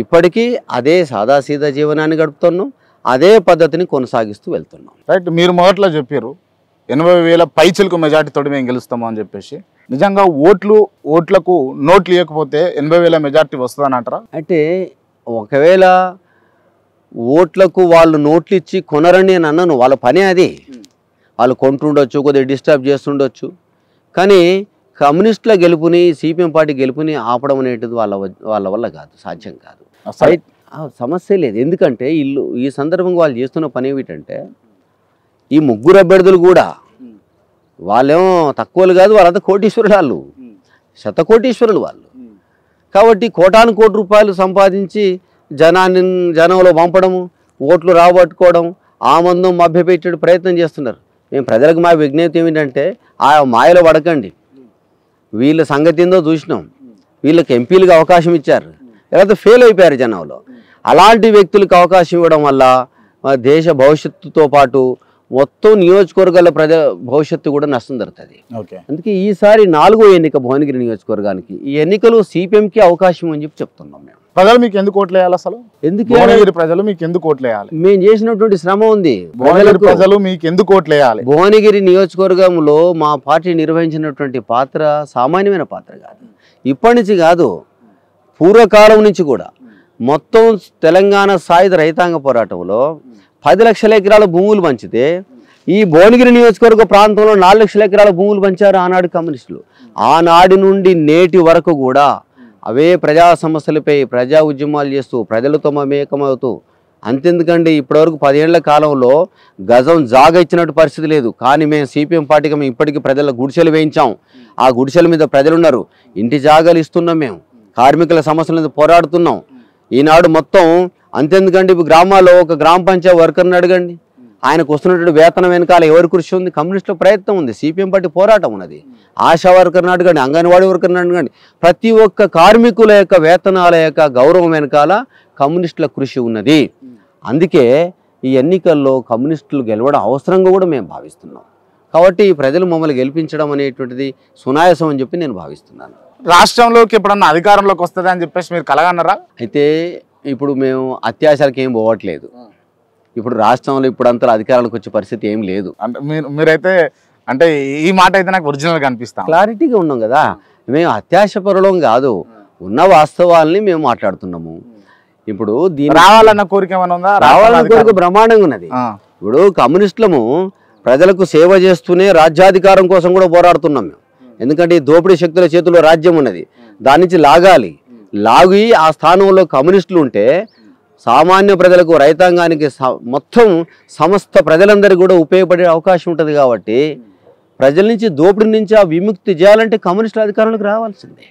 ఇప్పటికీ అదే సాదాసీదా జీవనాన్ని గడుపుతున్నాం, అదే పద్ధతిని కొనసాగిస్తూ వెళ్తున్నాం. రైట్, మీరు మొదట్లో చెప్పారు 80,000 పైచిలకు మెజార్టీతో మేము గెలుస్తాము అని చెప్పేసి. నిజంగా ఓట్లకు నోట్లు ఇవ్వకపోతే 80,000 మెజార్టీ వస్తుందని అంటారా? అంటే ఒకవేళ ఓట్లకు వాళ్ళు నోట్లు ఇచ్చి కొనరని నేను అన్నాను, వాళ్ళ పనే అది. వాళ్ళు కొంటుండొచ్చు, కొద్దిగా డిస్టర్బ్ చేస్తుండొచ్చు, కానీ కమ్యూనిస్టుల గెలుపుని, సిపిఎం పార్టీ గెలుపుని ఆపడం అనేటిది వాళ్ళ వల్ల కాదు, సాధ్యం కాదు. సమస్య లేదు. ఎందుకంటే ఈ సందర్భంగా వాళ్ళు చేస్తున్న పని ఏమిటంటే, ఈ 3 అభ్యర్థులు కూడా వాళ్ళేమో తక్కువలు కాదు, వాళ్ళంతా కోటీశ్వరులు, వాళ్ళు శతకోటీశ్వరులు వాళ్ళు. కాబట్టి కోటాను కోటి రూపాయలు సంపాదించి జనంలో పంపడము, ఓట్లు రాబట్టుకోవడం, ఆ మందం మభ్యపెట్టే ప్రయత్నం చేస్తున్నారు. మేము ప్రజలకు మా విజ్ఞప్తి ఏమిటంటే ఆ మాయలో పడకండి. వీళ్ళ సంగతి ఏందో చూసినాం. వీళ్ళకి ఎంపీలకు అవకాశం ఇచ్చారు, లేకపోతే ఫెయిల్ అయిపోయారు జనంలో. అలాంటి వ్యక్తులకు అవకాశం ఇవ్వడం వల్ల దేశ భవిష్యత్తుతో పాటు మొత్తం నియోజకవర్గాల భవిష్యత్తు కూడా నష్టం జరుగుతుంది. అందుకే ఈసారి 4వ ఎన్నిక భువనగిరి నియోజకవర్గానికి. ఈ ఎన్నికలు సిపిఎంకి అవకాశం అని చెప్తున్నాం. మేము ప్రజలు మీకు ఎందుకు ఓట్లు వేయాలి? అసలు ఎందుకు ప్రజలు మీకు ఎందుకు ఓట్లు వేయాలి? మేము చేసినటువంటి శ్రమ ఉంది. ప్రజలు మీకు ఎందుకు ఓట్లు వేయాలి? భువనగిరి నియోజకవర్గంలో మా పార్టీ నిర్వహించినటువంటి పాత్ర సామాన్యమైన పాత్ర కాదు. ఇప్పటి నుంచి కాదు, పూర్వకాలం నుంచి కూడా మొత్తం తెలంగాణ సాయుధ రైతాంగ పోరాటంలో 10 లక్షల ఎకరాల భూములు పంచితే ఈ భువనగిరి నియోజకవర్గ ప్రాంతంలో 4 లక్షల ఎకరాల భూములు పంచారు ఆనాడు కమ్యూనిస్టులు. ఆనాటి నుండి నేటి వరకు కూడా అవే ప్రజా సమస్యలపై ప్రజా ఉద్యమాలు చేస్తూ ప్రజలతో మమేకమవుతూ, అంతెందుకండి ఇప్పటివరకు 10 ఏళ్ల కాలంలో గజం జాగ ఇచ్చినట్టు పరిస్థితి లేదు. కానీ మేము సిపిఎం పార్టీగా మేము ఇప్పటికీ ప్రజల గుడిసెలు వేయించాం. ఆ గుడిసెల మీద ప్రజలు ఉన్నారు, ఇంటి జాగాలు ఇస్తున్నాం, మేము కార్మికుల సమస్యల మీద పోరాడుతున్నాం. ఈనాడు మొత్తం అంతెందుకండి ఇప్పుడు గ్రామాల్లో ఒక గ్రామ పంచాయతీ వర్కర్ని అడగండి, ఆయనకు వస్తున్నటువంటి వేతనం వెనకాల ఎవరి కృషి ఉంది? కమ్యూనిస్టుల ప్రయత్నం ఉంది, సిపిఎం పార్టీ పోరాటం ఉన్నది. ఆశా వర్కర్ని అడగండి, అంగన్వాడీ వర్కర్ని అడగండి, ప్రతి ఒక్క కార్మికుల యొక్క వేతనాల యొక్క గౌరవం వెనకాల కమ్యూనిస్టుల కృషి ఉన్నది. అందుకే ఈ ఎన్నికల్లో కమ్యూనిస్టులు గెలవడం అవసరంగా కూడా మేము భావిస్తున్నాం. కాబట్టి ప్రజలు మమ్మల్ని గెలిపించడం అనేటువంటిది సునాయాసం అని చెప్పి నేను భావిస్తున్నాను. రాష్ట్రంలోకి ఎప్పుడన్నా అధికారంలోకి వస్తుంది అని చెప్పేసి మీరు కలగన్నారా? అయితే ఇప్పుడు మేము అత్యాశలకు ఏం పోవట్లేదు. ఇప్పుడు రాష్ట్రంలో ఇప్పుడు అంతా అధికారానికి వచ్చే పరిస్థితి ఏం లేదు. అంటే మీరైతే అంటే ఈ మాట అయితే నాకు ఒరిజినల్గా అనిపిస్తాం, క్లారిటీగా ఉన్నాం కదా. మేము అత్యాశపరులం కాదు, ఉన్న వాస్తవాల్ని మేము మాట్లాడుతున్నాము. ఇప్పుడు దీని రావాలన్న కోరిక ఏమైనా ఉందా? రావాలన్న కోరిక బ్రహ్మాండంగా ఉన్నది. ఇప్పుడు కమ్యూనిస్టులము ప్రజలకు సేవ చేస్తూనే రాజ్యాధికారం కోసం కూడా పోరాడుతున్నాం మేము. ఎందుకంటే ఈ దోపిడీ శక్తుల చేతిలో రాజ్యం ఉన్నది, దాని నుంచి లాగి ఆ స్థానంలో కమ్యూనిస్టులు ఉంటే సామాన్య ప్రజలకు, రైతాంగానికి, మొత్తం సమస్త ప్రజలందరికీ కూడా ఉపయోగపడే అవకాశం ఉంటుంది. కాబట్టి ప్రజల నుంచి దోపిడీ నుంచి ఆ విముక్తి చేయాలంటే కమ్యూనిస్టుల అధికారంలోకి రావాల్సిందే.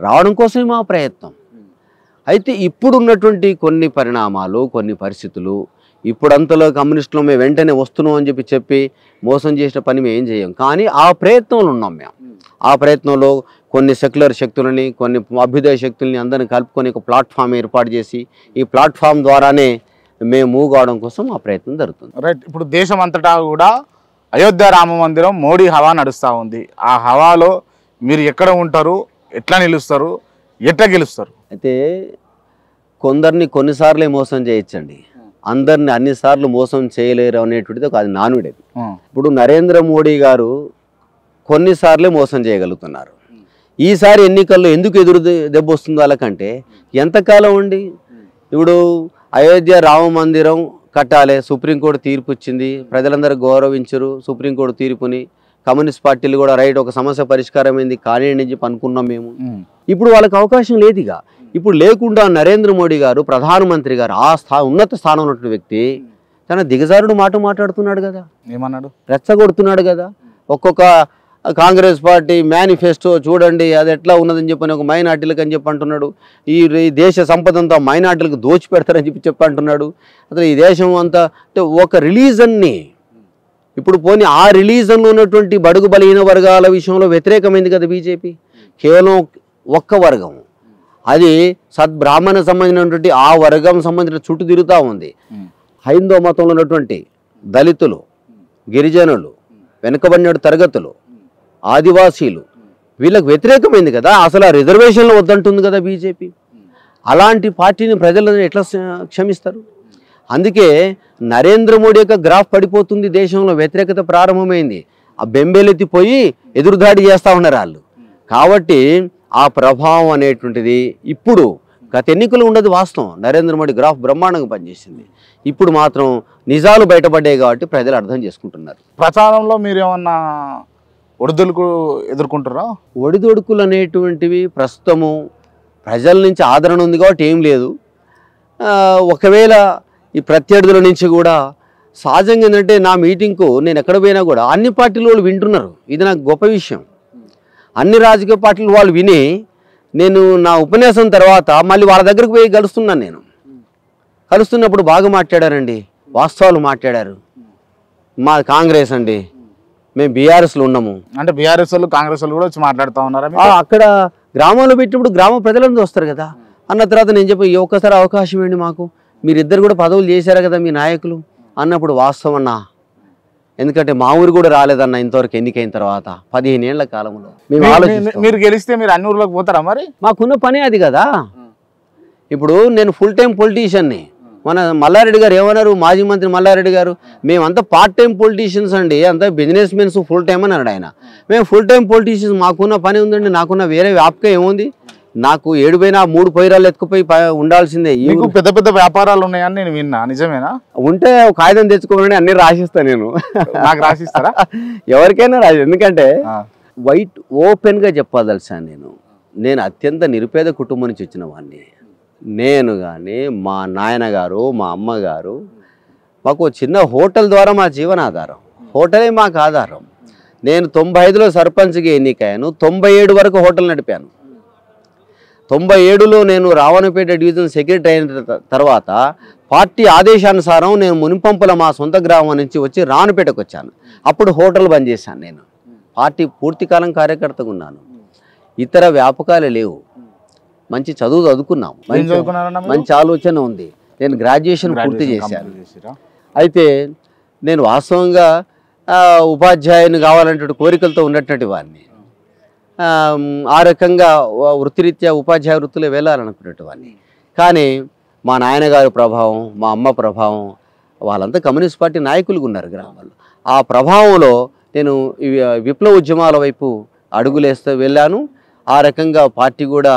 రావడం కోసమే మా ప్రయత్నం. అయితే ఇప్పుడు ఉన్నటువంటి కొన్ని పరిణామాలు, కొన్ని పరిస్థితులు, ఇప్పుడంతలో కమ్యూనిస్టులు మేము వెంటనే వస్తున్నాం అని చెప్పి మోసం చేసిన పని మేము ఏం చేయం. కానీ ఆ ప్రయత్నంలో ఉన్నాం మేము. ఆ ప్రయత్నంలో కొన్ని సెక్యులర్ శక్తులని, కొన్ని అభ్యుదయ శక్తులని అందరిని కలుపుకొని ఒక ప్లాట్ఫామ్ ఏర్పాటు చేసి ఈ ప్లాట్ఫామ్ ద్వారానే మేము మూవ్ కావడం కోసం ఆ ప్రయత్నం జరుగుతుంది. రైట్. ఇప్పుడు దేశం అంతటా కూడా అయోధ్య రామ మందిరం మోడీ హవా నడుస్తూ ఉంది. ఆ హవాలో మీరు ఎక్కడ ఉంటారు, ఎట్లా నిలుస్తారు, ఎట్లా గెలుస్తారు? అయితే కొందరిని కొన్నిసార్లే మోసం చేయొచ్చండి, అందరిని అన్నిసార్లు మోసం చేయలేరు అనేటువంటిది ఒక అది నానుడేది. ఇప్పుడు నరేంద్ర మోడీ గారు కొన్నిసార్లే మోసం చేయగలుగుతున్నారు. ఈసారి ఎన్నికల్లో ఎందుకు ఎదురు దెబ్బ వస్తుందో వాళ్ళకంటే ఎంతకాలం ఉండి ఇప్పుడు అయోధ్య రామ మందిరం కట్టాలి, సుప్రీంకోర్టు తీర్పు ఇచ్చింది, ప్రజలందరూ గౌరవించరు సుప్రీంకోర్టు తీర్పుని. కమ్యూనిస్ట్ పార్టీలు కూడా రైట్ ఒక సమస్య పరిష్కారం అయింది కానీ అని చెప్పి అనుకున్నాం మేము. ఇప్పుడు వాళ్ళకి అవకాశం లేదుగా. ఇప్పుడు లేకుండా నరేంద్ర మోడీ గారు, ప్రధానమంత్రి గారు, ఆ ఉన్నత స్థానం ఉన్నటువంటి వ్యక్తి తన దిగజారుడు మాట్లాడుతున్నాడు కదా. ఏమన్నాడు? రెచ్చగొడుతున్నాడు కదా. ఒక్కొక్క కాంగ్రెస్ పార్టీ మేనిఫెస్టో చూడండి అది ఎట్లా ఉన్నదని చెప్పని ఒక మైనార్టీలకు అని చెప్పి అంటున్నాడు. ఈ దేశ సంపద అంతా మైనార్టీలకు దోచి పెడతారని చెప్పి అంటున్నాడు. అసలు ఈ దేశం అంతా అంటే ఒక రిలీజన్ని ఇప్పుడు పోనీ ఆ రిలీజన్లో ఉన్నటువంటి బడుగు బలహీన వర్గాల విషయంలో వ్యతిరేకమైంది కదా బీజేపీ. కేవలం ఒక్క వర్గం, అది సద్బ్రాహ్మణ సంబంధించినటువంటి ఆ వర్గం సంబంధించిన చుట్టూ తిరుగుతూ ఉంది. హైందవ మతంలో ఉన్నటువంటి దళితులు, గిరిజనులు, వెనుకబడిన తరగతులు, ఆదివాసీలు వీళ్ళకి వ్యతిరేకమైంది కదా. అసలు ఆ రిజర్వేషన్లు వద్దంటుంది కదా బీజేపీ. అలాంటి పార్టీని ప్రజలను ఎట్లా క్షమిస్తారు? అందుకే నరేంద్ర మోడీ యొక్క గ్రాఫ్ పడిపోతుంది, దేశంలో వ్యతిరేకత ప్రారంభమైంది, ఆ బెంబేలెత్తిపోయి ఎదురుదాడి చేస్తూ ఉన్నారు వాళ్ళు. కాబట్టి ఆ ప్రభావం అనేటువంటిది ఇప్పుడు గత ఎన్నికలు ఉండదు వాస్తవం. నరేంద్ర మోడీ గ్రాఫ్ బ్రహ్మాండంగా పనిచేసింది. ఇప్పుడు మాత్రం నిజాలు బయటపడ్డాయి కాబట్టి ప్రజలు అర్థం చేసుకుంటున్నారు. ప్రచారంలో మీరేమన్నా ఒడిదుడుకు ఎదుర్కొంటారా? ఒడిదొడుకులు అనేటువంటివి ప్రస్తుతము ప్రజల నుంచి ఆదరణ ఉంది కాబట్టి ఏం లేదు. ఒకవేళ ఈ ప్రత్యర్థుల నుంచి కూడా సహజంగా ఏంటంటే నా మీటింగ్కు నేను ఎక్కడ పోయినా కూడా అన్ని పార్టీల వాళ్ళు వింటున్నారు. ఇది నాకు గొప్ప విషయం. అన్ని రాజకీయ పార్టీలు వాళ్ళు విని నేను నా ఉపన్యాసం తర్వాత మళ్ళీ వాళ్ళ దగ్గరకు పోయి కలుస్తున్నాను. నేను కలుస్తున్నప్పుడు బాగా మాట్లాడారండి, వాస్తవాలు మాట్లాడారు. మా కాంగ్రెస్ అండి, మేము బీఆర్ఎస్లో ఉన్నాము అంటే బీఆర్ఎస్ వాళ్ళు కాంగ్రెస్ వాళ్ళు కూడా వచ్చి మాట్లాడుతూ ఉన్నారా? అక్కడ గ్రామంలో పెట్టినప్పుడు గ్రామ ప్రజలందరూ వస్తారు కదా. అన్న తర్వాత నేను చెప్పి ఒక్కసారి అవకాశం ఏంటి మాకు, మీరిద్దరు కూడా పదవులు చేశారు కదా మీ నాయకులు అన్నప్పుడు, వాస్తవం అన్నా, ఎందుకంటే మా ఊరు కూడా రాలేదన్న ఇంతవరకు ఎన్నికైన తర్వాత 15 ఏళ్ల కాలంలో. మీరు గెలిస్తే మీరు అన్ని ఊర్లోకి పోతారా? మరి మాకున్న పని అది కదా. ఇప్పుడు నేను ఫుల్ టైం పొలిటీషియన్ని. మన మల్లారెడ్డి గారు ఏమన్నారు, మాజీ మంత్రి మల్లారెడ్డి గారు, మేమంతా పార్ట్ టైం పొలిటీషియన్స్ అండి, అంతా బిజినెస్ మెన్స్ ఫుల్ టైం అని అన్నాడు ఆయన. మేము ఫుల్ టైం పొలిటీషియన్స్, మాకున్న పని ఉందండి, నాకున్న వేరే వ్యాపకం ఏముంది, నాకు 7 పోయినా 3 పొయ్యిరాలు ఎత్తుకుపోయి ఉండాల్సిందే. మీకు పెద్ద పెద్ద వ్యాపారాలు ఉన్నాయని నేను విన్నా, నిజమేనా? ఉంటే కాగితం తెచ్చుకోమని అన్ని రాసిస్తాను నేను. నాకు రాసిస్తారా? ఎవరికైనా రాసి, ఎందుకంటే వైట్ ఓపెన్గా చెప్పదలిసాను. నేను అత్యంత నిరుపేద కుటుంబం నుంచి వచ్చిన వాడిని. నేను కానీ మా నాయనగారు మా అమ్మగారు మాకు చిన్న హోటల్ ద్వారా మా జీవనాధారం, హోటలే మాకు ఆధారం. నేను 95లో సర్పంచ్గా ఎన్నికయ్యాను, 97 వరకు హోటల్ నడిపాను. 97లో నేను రావణపేట డివిజన్ సెక్రటరీ అయిన తర్వాత పార్టీ ఆదేశానుసారం నేను మునిపంపుల మా సొంత గ్రామం నుంచి వచ్చి రావణపేటకు వచ్చాను. అప్పుడు హోటల్ బంద్ చేశాను. నేను పార్టీ పూర్తికాలం కార్యకర్తగా ఉన్నాను. ఇతర వ్యాపకాలు లేవు. మంచి చదువు చదువుకున్నాము, మంచి ఆలోచన ఉంది. నేను గ్రాడ్యుయేషన్ పూర్తి చేశాను. అయితే నేను వాస్తవంగా ఉపాధ్యాయుని కావాలంటే కోరికలతో ఉన్నటువంటి వాడిని. ఆ రకంగా వృత్తిరీత్యా ఉపాధ్యాయ వృత్తిలో వెళ్ళాలనుకున్నట్టు వాడిని. కానీ మా నాయనగారి ప్రభావం, మా అమ్మ ప్రభావం, వాళ్ళంతా కమ్యూనిస్ట్ పార్టీ నాయకులుగా ఉన్నారు గ్రామాల్లో. ఆ ప్రభావంలో నేను విప్లవ ఉద్యమాల వైపు అడుగులేస్తూ వెళ్ళాను. ఆ రకంగా పార్టీ కూడా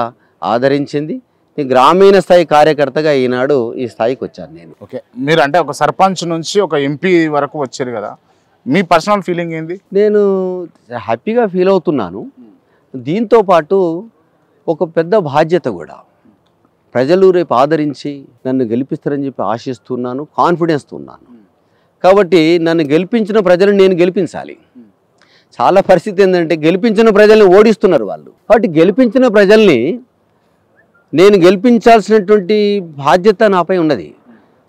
ఆదరించింది. గ్రామీణ స్థాయి కార్యకర్తగా ఈనాడు ఈ స్థాయికి వచ్చాను నేను. ఓకే, మీరు అంటే ఒక సర్పంచ్ నుంచి ఒక ఎంపీ వరకు వచ్చారు కదా, మీ పర్సనల్ ఫీలింగ్ ఏంది? నేను హ్యాపీగా ఫీల్ అవుతున్నాను. దీంతో పాటు ఒక పెద్ద బాధ్యత కూడా. ప్రజలు రేపు ఆదరించి నన్ను గెలిపిస్తారని చెప్పి ఆశిస్తున్నాను, కాన్ఫిడెన్స్తో ఉన్నాను. కాబట్టి నన్ను గెలిపించిన ప్రజలను నేను గెలిపించాలి. చాలా పరిస్థితి ఏంటంటే గెలిపించిన ప్రజల్ని ఓడిస్తున్నారు వాళ్ళు. కాబట్టి గెలిపించిన ప్రజల్ని నేను గెలిపించాల్సినటువంటి బాధ్యత నాపై ఉన్నది.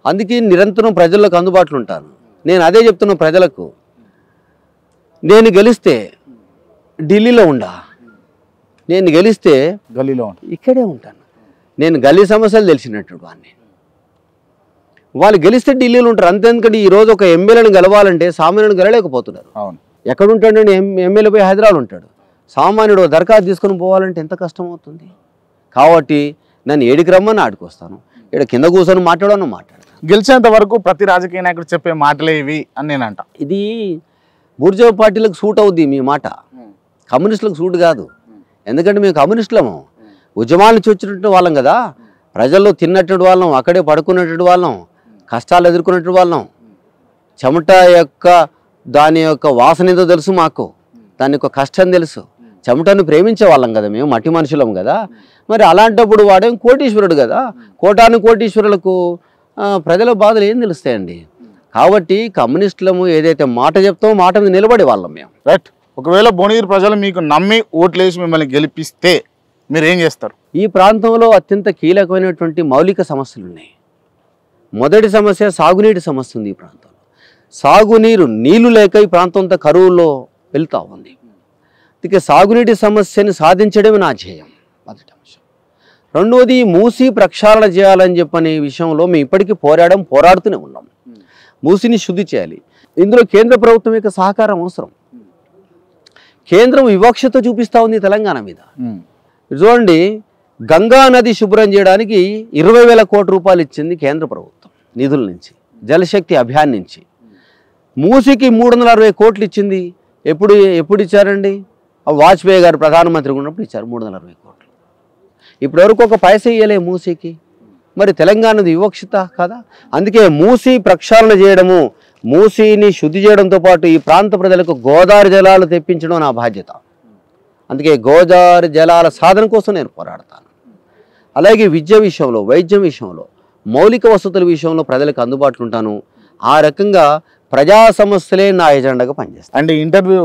అందుకే నిరంతరం ప్రజలకు అందుబాటులో ఉంటాను. నేను అదే చెప్తున్న ప్రజలకు, నేను గెలిస్తే ఢిల్లీలో ఉండా, నేను గెలిస్తే గల్లీలో ఇక్కడే ఉంటాను. నేను గల్లీ సమస్యలు తెలిసినట్టు వాడిని. వాళ్ళు గెలిస్తే ఢిల్లీలో ఉంటారు అంతే. ఎందుకంటే ఈరోజు ఒక ఎమ్మెల్యేని గెలవాలంటే సామాన్యుని గెలలేకపోతున్నారు. అవును, ఎక్కడుంటాడండి ఎమ్మెల్యే పోయి హైదరాబాద్ ఉంటాడు. సామాన్యుడు దరఖాస్తు తీసుకొని పోవాలంటే ఎంత కష్టం అవుతుంది. కాబట్టి నన్ను ఏడికి రమ్మని ఆడికి వస్తాను, ఇక్కడ కింద కూర్చొని మాట్లాడను మాట్లాడతాను. గెలిచేంత వరకు ప్రతి రాజకీయ నాయకుడు చెప్పే మాటలే ఇవి అని నేనంట. ఇది బూర్జా పార్టీలకు సూట్ అవుద్ది మీ మాట, కమ్యూనిస్టులకు సూట్ కాదు. ఎందుకంటే మేము కమ్యూనిస్టులము, ఉద్యమాల నుంచి వచ్చినట్టు వాళ్ళం కదా. ప్రజల్లో తిన్నట్టు వాళ్ళం, అక్కడే పడుకున్నట్టు వాళ్ళం, కష్టాలు ఎదుర్కొన్నట్టు వాళ్ళం. చెమట యొక్క దాని యొక్క వాసన ఏదో తెలుసు మాకు, దాని యొక్క కష్టం తెలుసు. చెమటను ప్రేమించే వాళ్ళం కదా మేము, మట్టి మనుషులం కదా. మరి అలాంటప్పుడు వాడేం కోటీశ్వరుడు కదా. కోటాను కోటీశ్వరులకు ప్రజల బాధలు ఏం తెలుస్తాయండి. కాబట్టి కమ్యూనిస్టులము ఏదైతే మాట చెప్తామో మాట మీద నిలబడే వాళ్ళం మేము. రైట్. ఒకవేళ భువనగిరి ప్రజలు మీకు నమ్మి ఓట్లేసి మిమ్మల్ని గెలిపిస్తే మీరు ఏం చేస్తారు? ఈ ప్రాంతంలో అత్యంత కీలకమైనటువంటి మౌలిక సమస్యలు ఉన్నాయి. మొదటి సమస్య సాగునీటి సమస్య ఉంది. ఈ ప్రాంతంలో సాగునీరు, నీళ్లు లేక ఈ ప్రాంతం అంతా కరువులో వెళ్తూ ఉంది. అందుకే సాగునీటి సమస్యని సాధించడమే నా ధ్యేయం, మొదటి అంశం. రెండోది మూసీ ప్రక్షాళన చేయాలని చెప్పనే విషయంలో మేము ఇప్పటికీ పోరాడుతూనే ఉన్నాం. మూసీని శుద్ధి చేయాలి. ఇందులో కేంద్ర ప్రభుత్వం యొక్క సహకారం అవసరం. కేంద్రం వివక్షత చూపిస్తూ ఉంది తెలంగాణ మీద. చూడండి, గంగా నది శుభ్రం చేయడానికి 20,000 కోట్ల రూపాయలు ఇచ్చింది కేంద్ర ప్రభుత్వం నిధుల నుంచి, జలశక్తి అభియాన్ నుంచి. మూసీకి 360 కోట్లు ఇచ్చింది. ఎప్పుడు ఇచ్చారండి? వాజ్పేయి గారు ప్రధానమంత్రి ఉన్నప్పుడు ఇచ్చారు 360 కోట్లు. ఇప్పటివరకు ఒక పైసా ఇయ్యలే మూసీకి. మరి తెలంగాణది వివక్షత కదా. అందుకే మూసీ ప్రక్షాళన చేయడము, మూసీని శుద్ధి చేయడంతో పాటు ఈ ప్రాంత ప్రజలకు గోదావరి జలాలు తెప్పించడం నా బాధ్యత. అందుకే గోదావరి జలాల సాధన కోసం నేను పోరాడతాను. అలాగే విద్య విషయంలో, వైద్యం విషయంలో, మౌలిక వసతుల విషయంలో ప్రజలకు అందుబాటులో ఉంటాను. ఆ రకంగా ప్రజా సమస్యలే నా ఎజెండాగా పనిచేస్తాను. అండ్ ఇంటర్వ్యూ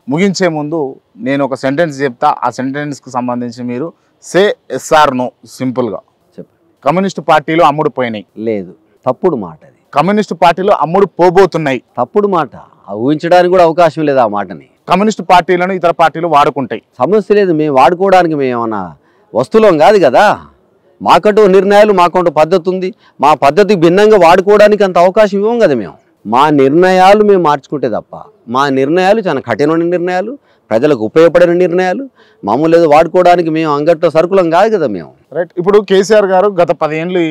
ముగించే ముందు నేను ఒక సెంటెన్స్ చెప్తా, ఆ సెంటెన్స్కి సంబంధించి మీరు సే ఎస్ఆర్ నో సింపుల్గా చెప్పండి. కమ్యూనిస్టు పార్టీలు అమ్ముడు పోయినాయి. లేదు, తప్పుడు మాట అది. కమ్యూనిస్టు పార్టీలు అమ్ముడు పోబోతున్నాయి. తప్పుడు మాట, ఊహించడానికి కూడా అవకాశం లేదు ఆ మాటని. కమ్యూనిస్టు పార్టీలను ఇతర పార్టీలు వాడుకుంటాయి. సమస్య లేదు, మేము వాడుకోవడానికి మేము ఏమన్నా వస్తువులం కాదు కదా. మాకంటూ నిర్ణయాలు, మాకంటూ పద్ధతి ఉంది. మా పద్ధతికి భిన్నంగా వాడుకోవడానికి అంత అవకాశం ఇవ్వం కదా మేము. మా నిర్ణయాలు మేము మార్చుకుంటే తప్ప, మా నిర్ణయాలు చాలా కఠినమైన నిర్ణయాలు, ప్రజలకు ఉపయోగపడిన నిర్ణయాలు. మామూలు ఏదో వాడుకోవడానికి మేము అంగట్లో సరుకులం కాదు కదా మేము. రైట్. ఇప్పుడు కేసీఆర్ గారు గత 10 ఏళ్ళు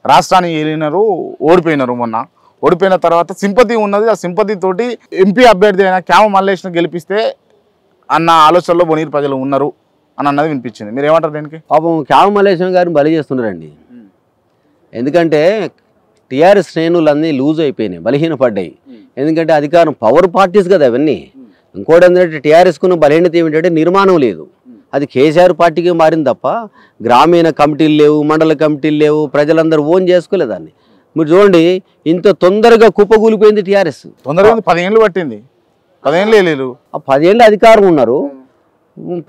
రాష్ట్రాన్ని ఏలినారు, ఓడిపోయినారు. మొన్న ఓడిపోయిన తర్వాత సింపతి ఉన్నది. ఆ సింపతి తోటి ఎంపీ అభ్యర్థి అయిన క్యామ మల్లేష్ను గెలిపిస్తే అన్న ఆలోచనలో బొనీరు ప్రజలు ఉన్నారు అని అన్నది వినిపించింది. మీరు ఏమంటారు దీనికి? పాపం క్యామ మల్లేశం గారిని బలి చేస్తున్నారండి. ఎందుకంటే టీఆర్ఎస్ శ్రేణులన్నీ లూజ్ అయిపోయినాయి, బలహీనపడ్డాయి. ఎందుకంటే అధికారం పవర్ పార్టీస్ కదా అవన్నీ. ఇంకోటి ఏంటంటే టీఆర్ఎస్కున్న బలహీనత ఏమిటంటే నిర్మాణం లేదు. అది కేసీఆర్ పార్టీకి మారింది తప్ప గ్రామీణ కమిటీలు లేవు, మండల కమిటీలు లేవు, ప్రజలందరూ ఓన్ చేసుకోలేదు దాన్ని. మీరు చూడండి, ఇంత తొందరగా కుప్పగూలిపోయింది టీఆర్ఎస్. తొందరగా 10 ఏళ్ళు పట్టింది. 10 ఏళ్ళు లేదు. ఆ 10 ఏళ్ళు అధికారం ఉన్నారు.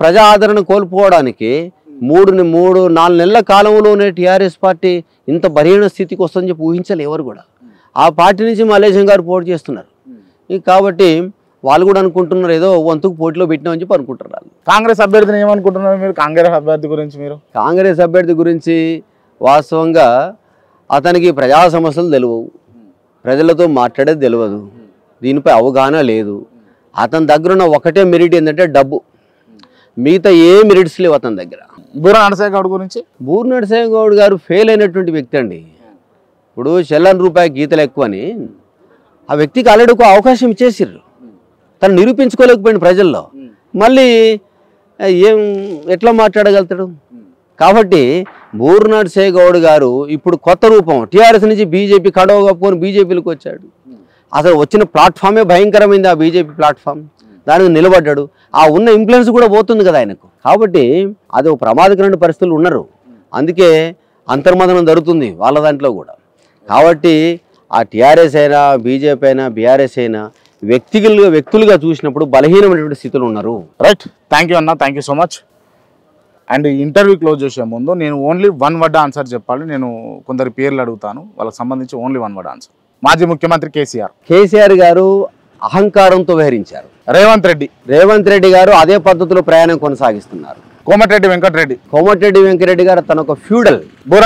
ప్రజా ఆదరణ కోల్పోవడానికి 3-4 నెలల కాలంలోనే టీఆర్ఎస్ పార్టీ ఇంత బలహీన స్థితికి వస్తుందని చెప్పి ఊహించాలి ఎవరు కూడా. ఆ పార్టీ నుంచి మల్లేశం గారు పోటీ చేస్తున్నారు. కాబట్టి వాళ్ళు కూడా అనుకుంటున్నారు ఏదో వంతుకు పోటీలో పెట్టినామని చెప్పి అనుకుంటున్నారు. కాంగ్రెస్ అభ్యర్థిని ఏమనుకుంటున్నారు మీరు? కాంగ్రెస్ అభ్యర్థి గురించి మీరు? కాంగ్రెస్ అభ్యర్థి గురించి వాస్తవంగా అతనికి ప్రజా సమస్యలు తెలియవు, ప్రజలతో మాట్లాడేది తెలియదు, దీనిపై అవగాహన లేదు. అతని దగ్గర ఉన్న ఒకటే మెరిట్ ఏంటంటే డబ్బు. మిగతా ఏ మెరిట్స్ లేవు అతని దగ్గర. బూర నరసయ్య గౌడ్ గురించి? బూర నరసయ్య గౌడ్ గారు ఫెయిల్ అయినటువంటి వ్యక్తి అండి. ఇప్పుడు చెల్లని రూపాయి గీతలు ఎక్కువని ఆ వ్యక్తికి ఆల్రెడీ ఒక అవకాశం ఇచ్చేసారు. తను నిరూపించుకోలేకపోయింది ప్రజల్లో. మళ్ళీ ఎట్లా మాట్లాడగలుగుతాడు? కాబట్టి బూర నరసయ్య గౌడ్ గారు ఇప్పుడు కొత్త రూపం, టీఆర్ఎస్ నుంచి బీజేపీ కడవ కప్పుకొని బీజేపీలోకి వచ్చాడు. అసలు వచ్చిన ప్లాట్ఫామే భయంకరమైంది, ఆ బీజేపీ ప్లాట్ఫామ్. దానికి నిలబడ్డాడు. ఆ ఉన్న ఇన్ఫ్లుయెన్స్ కూడా పోతుంది కదా ఆయనకు. కాబట్టి అది ఒక ప్రమాదకరమైన పరిస్థితులు ఉన్నారు. అందుకే అంతర్మదనం జరుగుతుంది వాళ్ళ దాంట్లో కూడా. కాబట్టి ఆ టీఆర్ఎస్ అయినా, బీజేపీ అయినా, బీఆర్ఎస్ అయినా వ్యక్తులుగా చూసినప్పుడు బలహీనమైనటువంటి స్థితులు ఉన్నారు. రైట్. థ్యాంక్ యూ అన్న, thank you so much. And interview close చేసే ముందు నేను ఓన్లీ 1 వర్డ్ ఆన్సర్ చెప్పాలి. నేను కొందరి పేర్లు అడుగుతాను, వాళ్ళకి సంబంధించి ఓన్లీ 1 వర్డ్ ఆన్సర్. మాజీ ముఖ్యమంత్రి కేసీఆర్ గారు అహంకారంతో వ్యవహరించారు. రేవంత్ రెడ్డి గారు అదే పద్ధతిలో ప్రయాణం కొనసాగిస్తున్నారు. కోమటిరెడ్డి వెంకటరెడ్డి గారు తన ఒక ఫ్యూడల్. బూర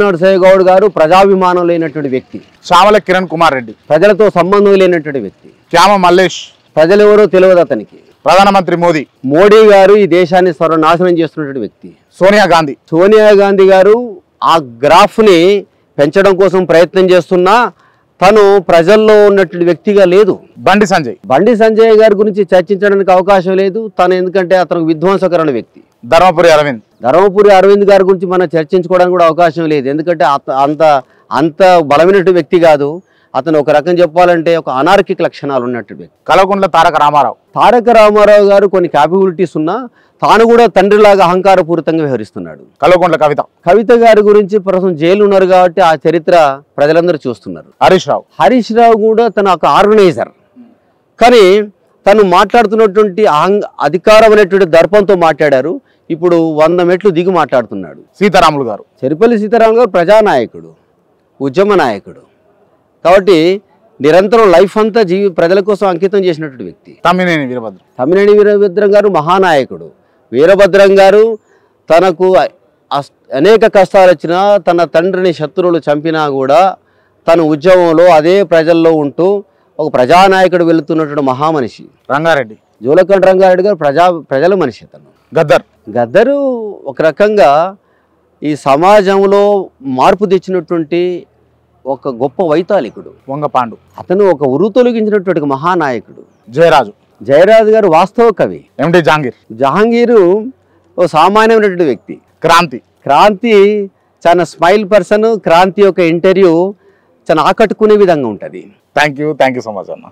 నరసయ్య గౌడ్ గారు ప్రజాభిమానం లేనటువంటి వ్యక్తి. చామల కిరణ్ కుమార్ రెడ్డి ప్రజలతో సంబంధం లేనటువంటి వ్యక్తి. క్యామ మల్లేష్ ప్రజలెవరో తెలియదు అతనికి. ప్రధానమంత్రి మోడీ గారు ఈ దేశాన్ని సర్వనాశనం చేస్తున్నటువంటి వ్యక్తి. సోనియా గాంధీ గారు ఆ గ్రాఫ్ని పెంచడం కోసం ప్రయత్నం చేస్తున్నా తను ప్రజల్లో ఉన్నటువంటి వ్యక్తిగా లేదు. బండి సంజయ్ గారి గురించి చర్చించడానికి అవకాశం లేదు. తను ఎందుకంటే అతను విధ్వంసకరమైన వ్యక్తి. ధర్మపురి అరవింద్ గారి గురించి మనం చర్చించుకోవడానికి కూడా అవకాశం లేదు. ఎందుకంటే అంత బలమైనటువంటి వ్యక్తి కాదు అతను. ఒక రకం చెప్పాలంటే ఒక అనార్కిక్ లక్షణాలు ఉన్నట్టు వ్యక్తి. కల్వకుంట్ల తారక రామారావు గారు కొన్ని క్యాపబిలిటీస్ ఉన్నా తాను కూడా తండ్రిలాగా అహంకారపూరితంగా వ్యవహరిస్తున్నాడు. కల్వకుంట్ల కవిత గారి గురించి ప్రస్తుతం జైలు ఉన్నారు కాబట్టి ఆ చరిత్ర ప్రజలందరూ చూస్తున్నారు. హరీష్ రావు కూడా తన ఒక ఆర్గనైజర్, కానీ తను మాట్లాడుతున్నటువంటి అధికారం అనేటువంటి దర్పంతో మాట్లాడారు. ఇప్పుడు 100 మెట్లు దిగి మాట్లాడుతున్నాడు. చెరిపల్లి సీతారాములు గారు ప్రజానాయకుడు, ఉద్యమ నాయకుడు. కాబట్టి నిరంతరం లైఫ్ అంతా ప్రజల కోసం అంకితం చేసినటువంటి వ్యక్తి. తమ్మినేని వీరభద్రం గారు మహానాయకుడు. వీరభద్రం గారు తనకు అనేక కష్టాలు వచ్చినా, తన తండ్రిని శత్రువులు చంపినా కూడా తన ఉద్యమంలో అదే ప్రజల్లో ఉంటూ ఒక ప్రజానాయకుడు వెళుతున్నటువంటి మహామనిషి. జూలకంఠ రంగారెడ్డి గారు ప్రజల మనిషి. తను గద్దరు ఒక రకంగా ఈ సమాజంలో మార్పు తెచ్చినటువంటి ఒక గొప్ప వైతాళికుడు. అతను ఒక ఉరు తొలగించినటువంటి మహానాయకుడు. జయరాజు గారు వాస్తవ కవి. జహాంగీరు ఓ సామాన్యమైనటువంటి వ్యక్తి. క్రాంతి చాలా స్మైల్ పర్సన్. క్రాంతి యొక్క ఇంటర్వ్యూ చాలా ఆకట్టుకునే విధంగా ఉంటుంది. థ్యాంక్ యూ సో మచ్ అన్న.